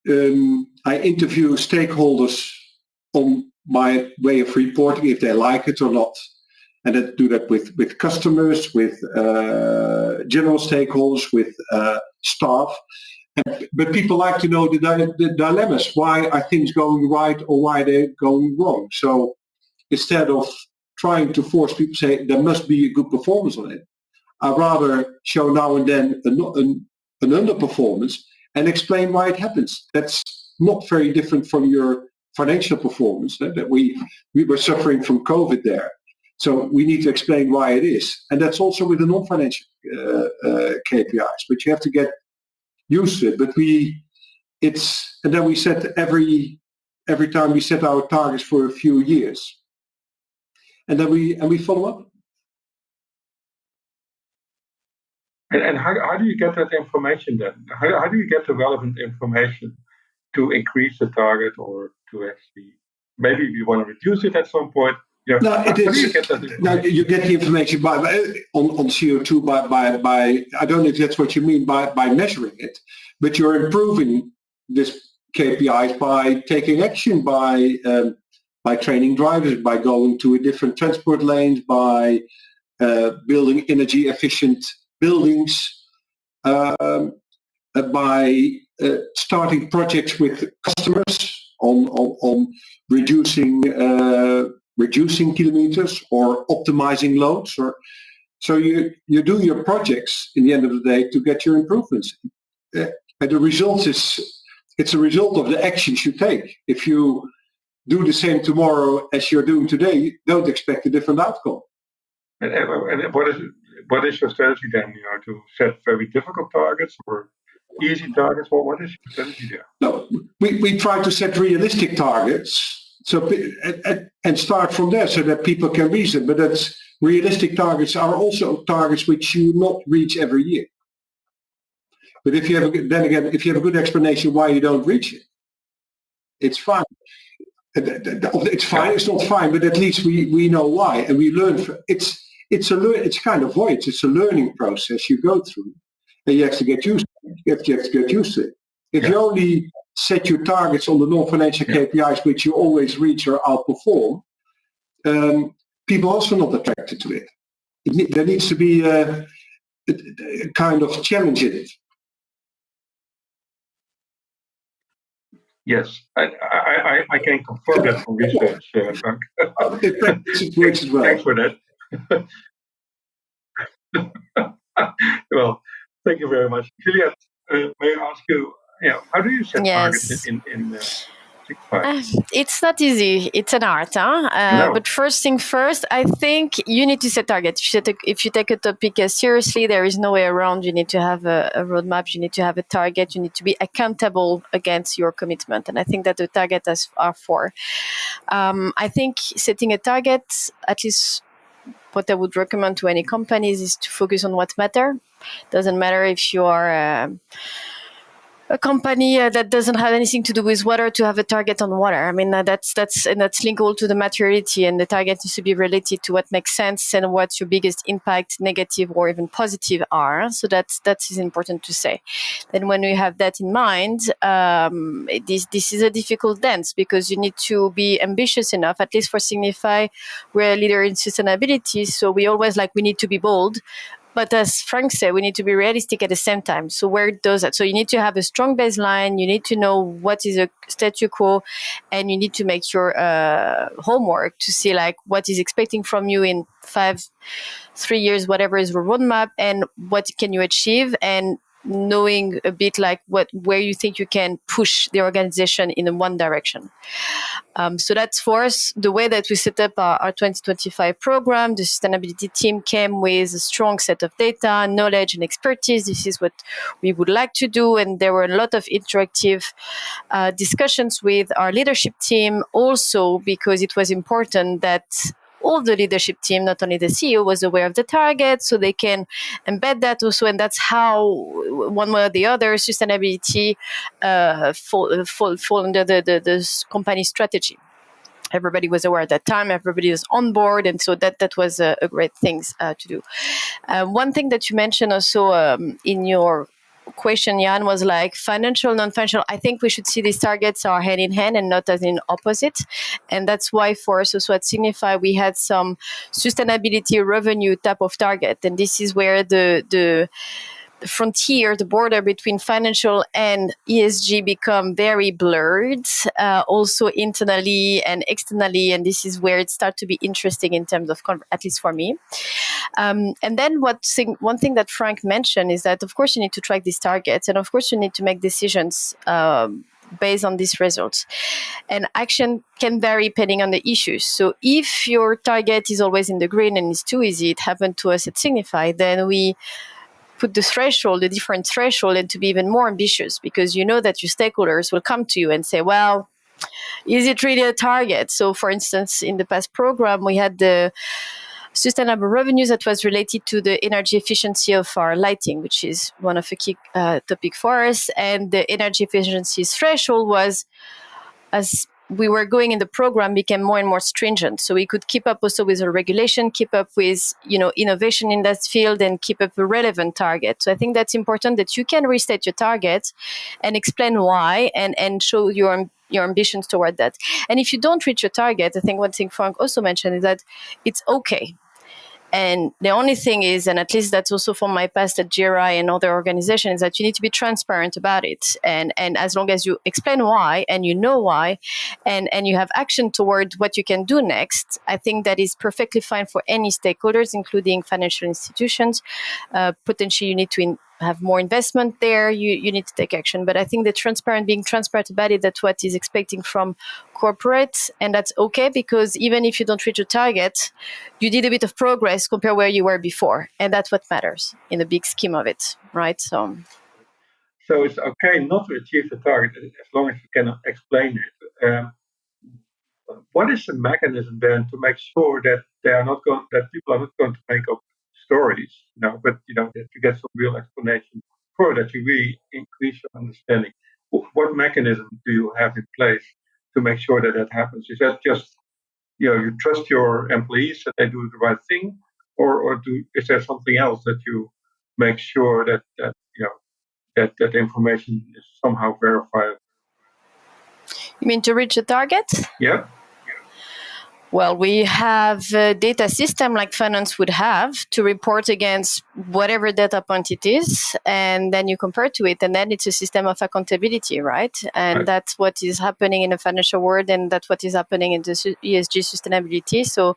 I interview stakeholders on my way of reporting, if they like it or not. And I do that with customers, with general stakeholders, with staff. But people like to know the dilemmas. Why are things going right or why they're going wrong? So instead of trying to force people to say there must be a good performance on it, I'd rather show now and then an underperformance and explain why it happens. That's not very different from your financial performance, that we were suffering from COVID there. So we need to explain why it is. And that's also with the non-financial KPIs, but you have to get used to it. But and then we set every time we set our targets for a few years. And then we follow up. And how do you get that information then? How do you get the relevant information to increase the target, or to actually, maybe you want to reduce it at some point? You know, you get the information on CO2 by I don't know if that's what you mean by measuring it, but you're improving this KPIs by taking action, by training drivers, by going to a different transport lanes, by building energy efficient buildings, by starting projects with customers on reducing kilometers or optimizing loads. So you do your projects in the end of the day to get your improvements. And the result it's a result of the actions you take. If you do the same tomorrow as you're doing today, don't expect a different outcome. And what is your strategy then? To set very difficult targets or easy targets? Well, what is your strategy there? No, we try to set realistic targets. So and start from there so that people can reason. But that's realistic targets are also targets which you not reach every year. But if you have a good explanation why you don't reach it, it's fine. It's fine. It's not fine, but at least we know why, and we learn. It's kind of voyage. It's a learning process you go through, and you have to get used to it. You have to get used to it. If you only set your targets on the non-financial KPIs, which you always reach or outperform, people also not attracted to it. There needs to be a kind of challenge in it. Yes, I can confirm that from research, Frank. It works as well. Thanks for that. Well, thank you very much. Juliette, may I ask you, how do you set targets in Signify? It's not easy. It's an art, huh? But first thing first, I think you need to set targets. If you take a topic seriously, there is no way around. You need to have a roadmap. You need to have a target. You need to be accountable against your commitment. And I think that the targets are for. I think setting a target, at least what I would recommend to any companies, is to focus on what matters. Doesn't matter if you are a company that doesn't have anything to do with water to have a target on water. I mean, that's linked all to the maturity, and the target needs to be related to what makes sense and what your biggest impact, negative or even positive, are. So that is important to say. Then when you have that in mind, this is a difficult dance, because you need to be ambitious enough. At least for Signify, we're a leader in sustainability, so we need to be bold. But as Frank said, we need to be realistic at the same time. So where does that? So you need to have a strong baseline. You need to know what is a statu quo, and you need to make your homework to see what is expecting from you in 3 years, whatever is the roadmap, and what can you achieve, and knowing a bit where you think you can push the organization in one direction. So that's for us the way that we set up our 2025 program. The sustainability team came with a strong set of data, knowledge, and expertise. This is what we would like to do. And there were a lot of interactive discussions with our leadership team, also because it was important that all the leadership team, not only the CEO, was aware of the target, so they can embed that also. And that's how, one way or the other, sustainability fall under the company strategy. Everybody was aware at that time. Everybody was on board, and so that was a great thing to do. One thing that you mentioned also in your question, Jan, was financial, non-financial. I think we should see these targets are hand in hand and not as in opposite. And that's why for us also at Signify, we had some sustainability revenue type of target. And this is where the frontier, the border between financial and ESG become very blurred, also internally and externally. And this is where it starts to be interesting in terms of, at least for me. And then one thing that Frank mentioned is that, of course, you need to track these targets. And of course, you need to make decisions based on these results. And action can vary depending on the issues. So if your target is always in the green and it's too easy, it happened to us at Signify, then we put the different threshold, and to be even more ambitious, because you know that your stakeholders will come to you and say, well, is it really a target? So for instance, in the past program, we had the sustainable revenues that was related to the energy efficiency of our lighting, which is one of the key topic for us. And the energy efficiency threshold was, as we were going in the program, became more and more stringent. So we could keep up also with the regulation, keep up with innovation in that field, and keep up a relevant target. So I think that's important, that you can restate your target and explain why, and show your ambitions toward that. And if you don't reach your target, I think one thing Frank also mentioned is that it's okay. And the only thing is, and at least that's also from my past at GRI and other organizations, is that you need to be transparent about it. And as long as you explain why, and you know why, and you have action toward what you can do next, I think that is perfectly fine for any stakeholders, including financial institutions. Potentially, you need to have more investment there. You need to take action. But I think being transparent about it, that's what is expecting from corporate, and that's okay, because even if you don't reach a target, you did a bit of progress compared where you were before, and that's what matters in the big scheme of it, right? So it's okay not to achieve the target as long as you can explain it. What is the mechanism then to make sure that people are not going to make up stories, but that you get some real explanation for that, you really increase your understanding? What mechanism do you have in place to make sure that happens? Is that just you trust your employees that they do the right thing, or is there something else that you make sure that information is somehow verified? You mean to reach a target? Yeah. Well, we have a data system like finance would have to report against whatever data point it is, and then you compare to it, and then it's a system of accountability, right? And Right. that's what is happening in the financial world, and that's what is happening in the ESG sustainability. So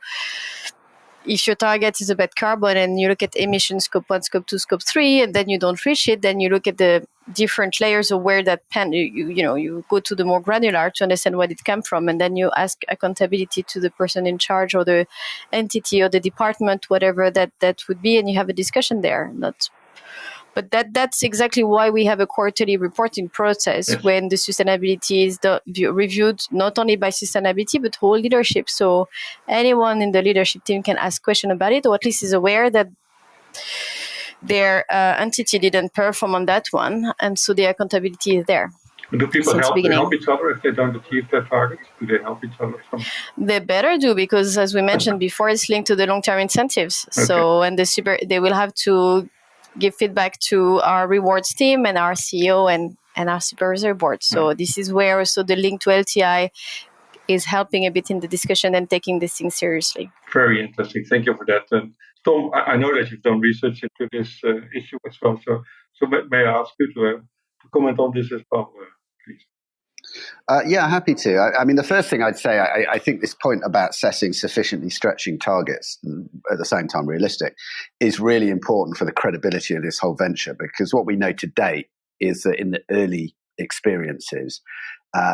if your target is about carbon and you look at emissions scope 1, scope 2, scope 3, and then you don't reach it, then you look at the different layers of where that you go to the more granular to understand where it came from, and then you ask accountability to the person in charge or the entity or the department, whatever that would be, and you have a discussion there. But that's exactly why we have a quarterly reporting process. Yes. When the sustainability is reviewed not only by sustainability but whole leadership. So anyone in the leadership team can ask questions about it, or at least is aware that their entity didn't perform on that one, and so the accountability is there. Do people Since help beginning. each other if they don't achieve their targets? Do they help each other? They better do, because as we mentioned before, it's linked to the long-term incentives. Okay. So, and they will have to give feedback to our rewards team and our CEO and our supervisory board. So this is where also the link to LTI is helping a bit in the discussion and taking this thing seriously. Very interesting. Thank you for that. And Tom, I know that you've done research into this issue as well. So may I ask you to comment on this as well, please? Yeah, happy to. I mean, the first thing I'd say, I think this point about setting sufficiently stretching targets, at the same time realistic, is really important for the credibility of this whole venture, because what we know to date is that in the early experiences,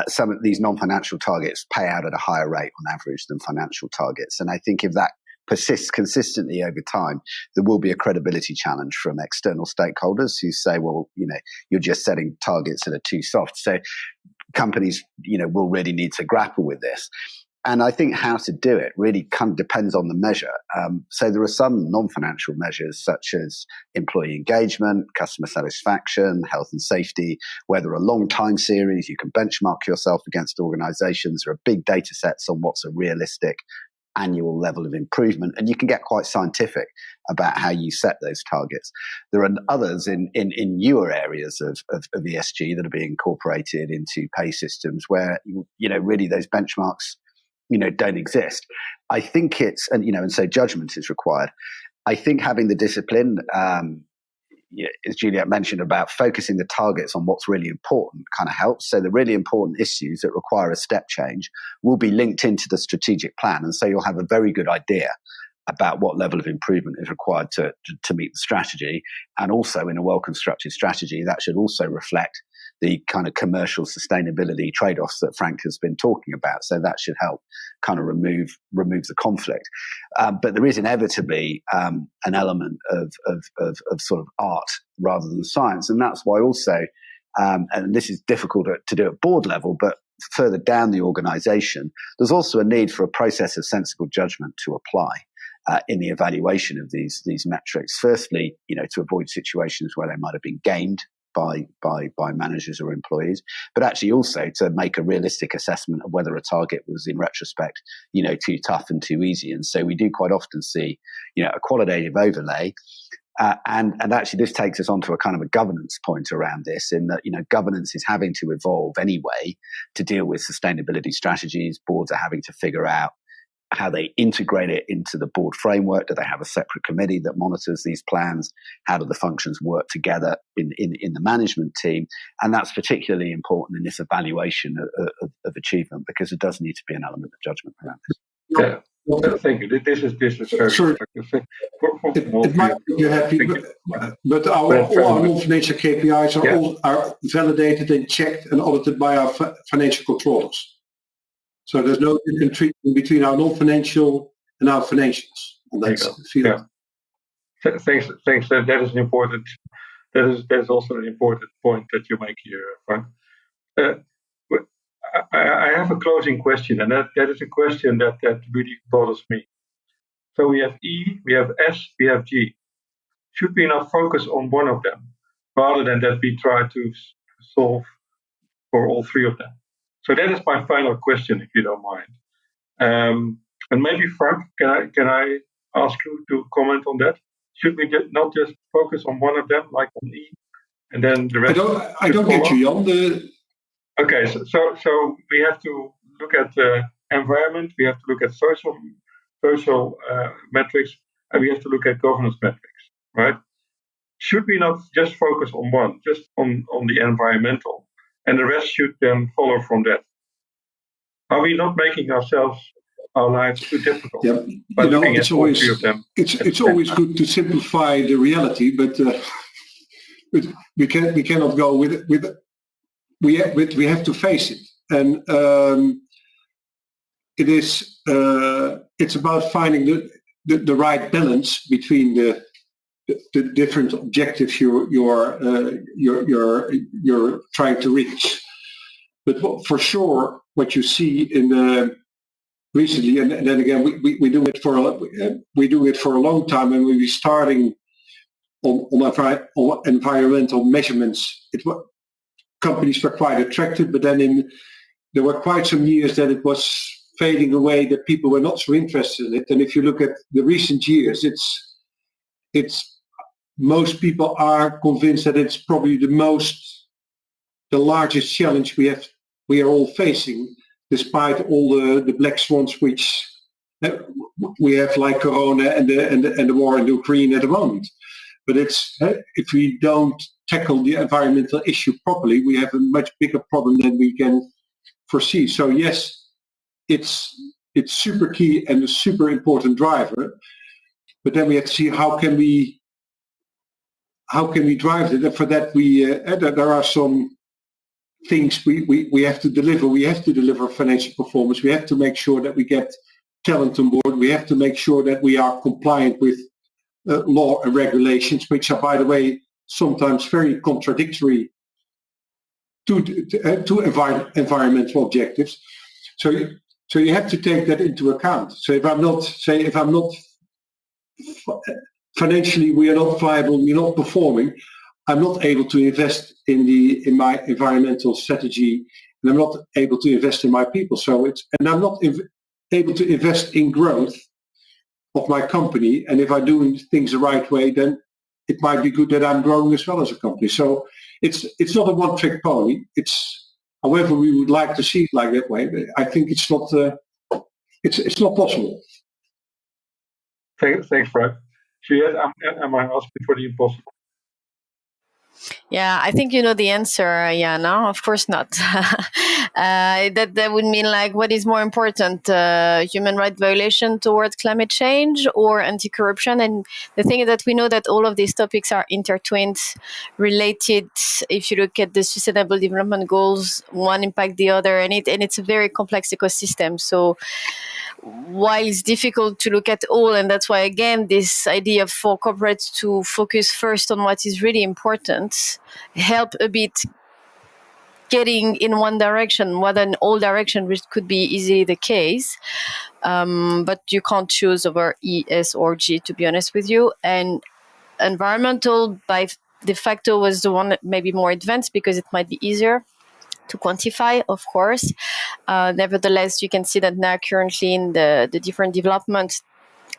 some of these non-financial targets pay out at a higher rate on average than financial targets. And I think if that persists consistently over time, there will be a credibility challenge from external stakeholders who say, well, you're just setting targets that are too soft. So companies, will really need to grapple with this. And I think how to do it really kind of depends on the measure. So there are some non-financial measures such as employee engagement, customer satisfaction, health and safety, where there are long time series. You can benchmark yourself against organizations. There are big data sets on what's a realistic annual level of improvement, and you can get quite scientific about how you set those targets. There are others in newer areas of ESG that are being incorporated into pay systems where really those benchmarks don't exist. I think it's and so judgment is required. I think having the discipline, as Juliette mentioned, about focusing the targets on what's really important kind of helps. So the really important issues that require a step change will be linked into the strategic plan. And so you'll have a very good idea about what level of improvement is required to meet the strategy. And also in a well-constructed strategy, that should also reflect the kind of commercial sustainability trade-offs that Frank has been talking about. So that should help kind of remove the conflict. But there is inevitably an element of sort of art rather than science. And that's why also, and this is difficult to do at board level, but further down the organization, there's also a need for a process of sensible judgment to apply in the evaluation of these metrics. Firstly, to avoid situations where they might have been gamed by managers or employees, but actually also to make a realistic assessment of whether a target was in retrospect, too tough and too easy. And so we do quite often see, a qualitative overlay. And actually this takes us on to a kind of a governance point around this, in that, governance is having to evolve anyway to deal with sustainability strategies. Boards are having to figure out how they integrate it into the board framework. Do they have a separate committee that monitors these plans? How do the functions work together in the management team? And that's particularly important in this evaluation of achievement, because there does need to be an element of judgment around this. Yeah. Well, thank you. This is very Sure. It might make you happy, but all our non-financial KPIs are validated and checked and audited by our financial controllers. So there's no different treatment between our non-financial and our financials. And that's yeah. Thanks. That is an important. That's also an important point that you make here, Frank. I have a closing question, and that is a question that really bothers me. So we have E, we have S, we have G. Should we not focus on one of them, rather than that we try to solve for all three of them? So that is my final question, if you don't mind. And maybe Frank, can I ask you to comment on that? Should we not just focus on one of them, like on E, and then the rest? I don't get you, Jan. Okay, so we have to look at the environment, we have to look at social metrics, and we have to look at governance metrics, right? Should we not just focus on one, just on the environmental, and the rest should then follow from that? Are we not making our lives too difficult by looking at all three of them? It's always good to simplify the reality, but we cannot go with it. We have to face it, and it's about finding the right balance between the different objectives you're trying to reach. But for sure, what you see in recently, and then again, we do it for a long time, and we'll be starting on environmental measurements. Companies were quite attractive, but then there were quite some years that it was fading away, that people were not so interested in it. And if you look at the recent years, it's most people are convinced that it's probably the largest challenge we are all facing, despite all the black swans which we have, like Corona and the war in Ukraine at the moment. But if we don't tackle the environmental issue properly, we have a much bigger problem than we can foresee. So yes, it's super key and a super important driver. But then we have to see how can we drive it. And for that, there are some things we have to deliver. We have to deliver financial performance. We have to make sure that we get talent on board. We have to make sure that we are compliant with law and regulations, which are, by the way, sometimes very contradictory to environmental objectives. So you have to take that into account. So if I'm not financially, we are not viable, we're not performing, I'm not able to invest in my environmental strategy, and I'm not able to invest in my people. And I'm not able to invest in growth of my company. And if I'm doing things the right way, then it might be good that I'm growing as well as a company. So it's not a one-trick pony. It's, however we would like to see it like that way, but I think it's not possible. Thanks, Frank. Juliette, am I asking for the impossible? Yeah, I think you know the answer, Jana. Of course not. That would mean, like, what is more important, human rights violation towards climate change or anti-corruption? And the thing is that we know that all of these topics are intertwined, related. If you look at the Sustainable Development Goals, one impact the other, and it's a very complex ecosystem. So while it's difficult to look at all, and that's why, again, this idea for corporates to focus first on what is really important, help a bit getting in one direction, rather than all direction, which could be easily the case. But you can't choose over E, S, or G, to be honest with you. And environmental, by de facto, was the one that may be more advanced because it might be easier to quantify, of course. Nevertheless, you can see that now currently in the different developments,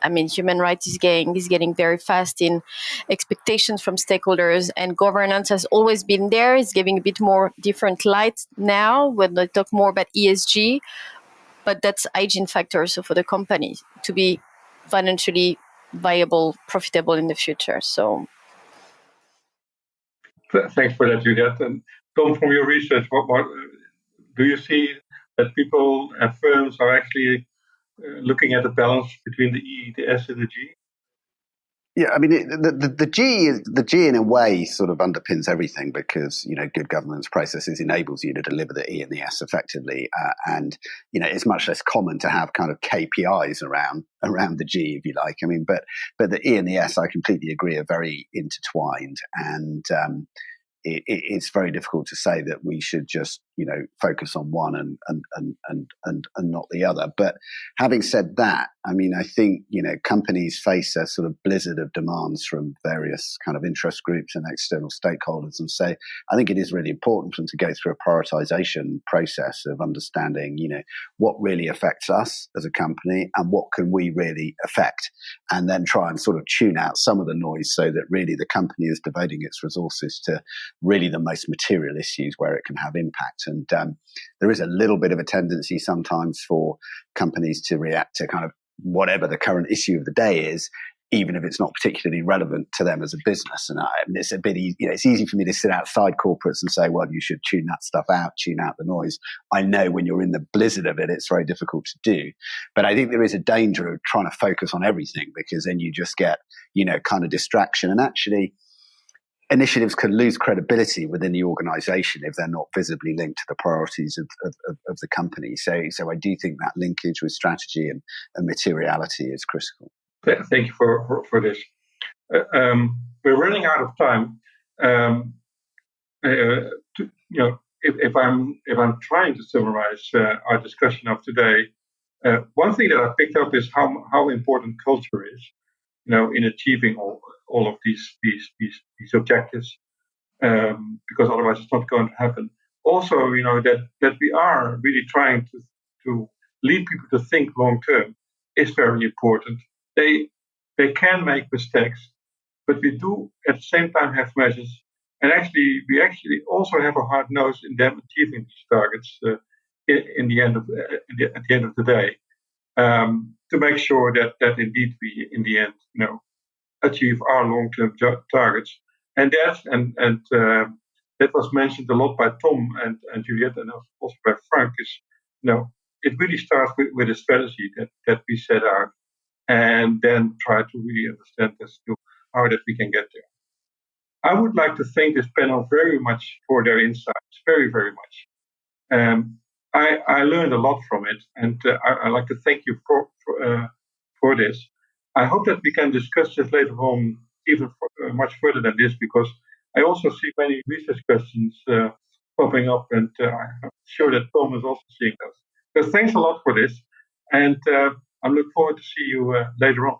I mean, human rights is getting very fast in expectations from stakeholders, and governance has always been there. It's giving a bit more different light now when they talk more about ESG, but that's hygiene factors, so for the company to be financially viable, profitable in the future. So, thanks for that, Juliette. And Tom, from your research, what do you see that people and firms are actually looking at the balance between the E, the S, and the G? Yeah, I mean, the G in a way sort of underpins everything, because, you know, good governance processes enables you to deliver the E and the S effectively, and, you know, it's much less common to have kind of KPIs around the G, if you like. I mean, but the E and the S, I completely agree, are very intertwined, and it's very difficult to say that we should just, you know, focus on one and not the other. But having said that, I mean, I think, you know, companies face a sort of blizzard of demands from various kind of interest groups and external stakeholders, and so I think it is really important for them to go through a prioritization process of understanding, you know, what really affects us as a company and what can we really affect, and then try and sort of tune out some of the noise so that really the company is devoting its resources to really the most material issues where it can have impact. And there is a little bit of a tendency sometimes for companies to react to kind of whatever the current issue of the day is, even if it's not particularly relevant to them as a business. And it's a bit easy, it's easy for me to sit outside corporates and say, well, you should tune that stuff out, tune out the noise. I know when you're in the blizzard of it, it's very difficult to do. But I think there is a danger of trying to focus on everything, because then you just get, kind of distraction. And actually, initiatives can lose credibility within the organization if they're not visibly linked to the priorities of the company. So I do think that linkage with strategy and materiality is critical. Thank you for this. We're running out of time. If I'm trying to summarize our discussion of today, one thing that I picked up is how important culture is, in achieving all of these objectives, because otherwise it's not going to happen. Also, that we are really trying to lead people to think long term is very important. They can make mistakes, but we do at the same time have measures, and we actually also have a hard nose in them achieving these targets at the end of the day, to make sure that indeed we in the end achieve our long-term targets. And that was mentioned a lot by Tom and Juliette, and also by Frank. Is it really starts with a strategy that we set out, and then try to really understand as to how that we can get there. I would like to thank this panel very much for their insights, very, very much. I learned a lot from it, and I'd like to thank you for this. I hope that we can discuss this later on even much further than this, because I also see many research questions popping up, and I'm sure that Tom is also seeing those. So thanks a lot for this, and I look forward to see you later on.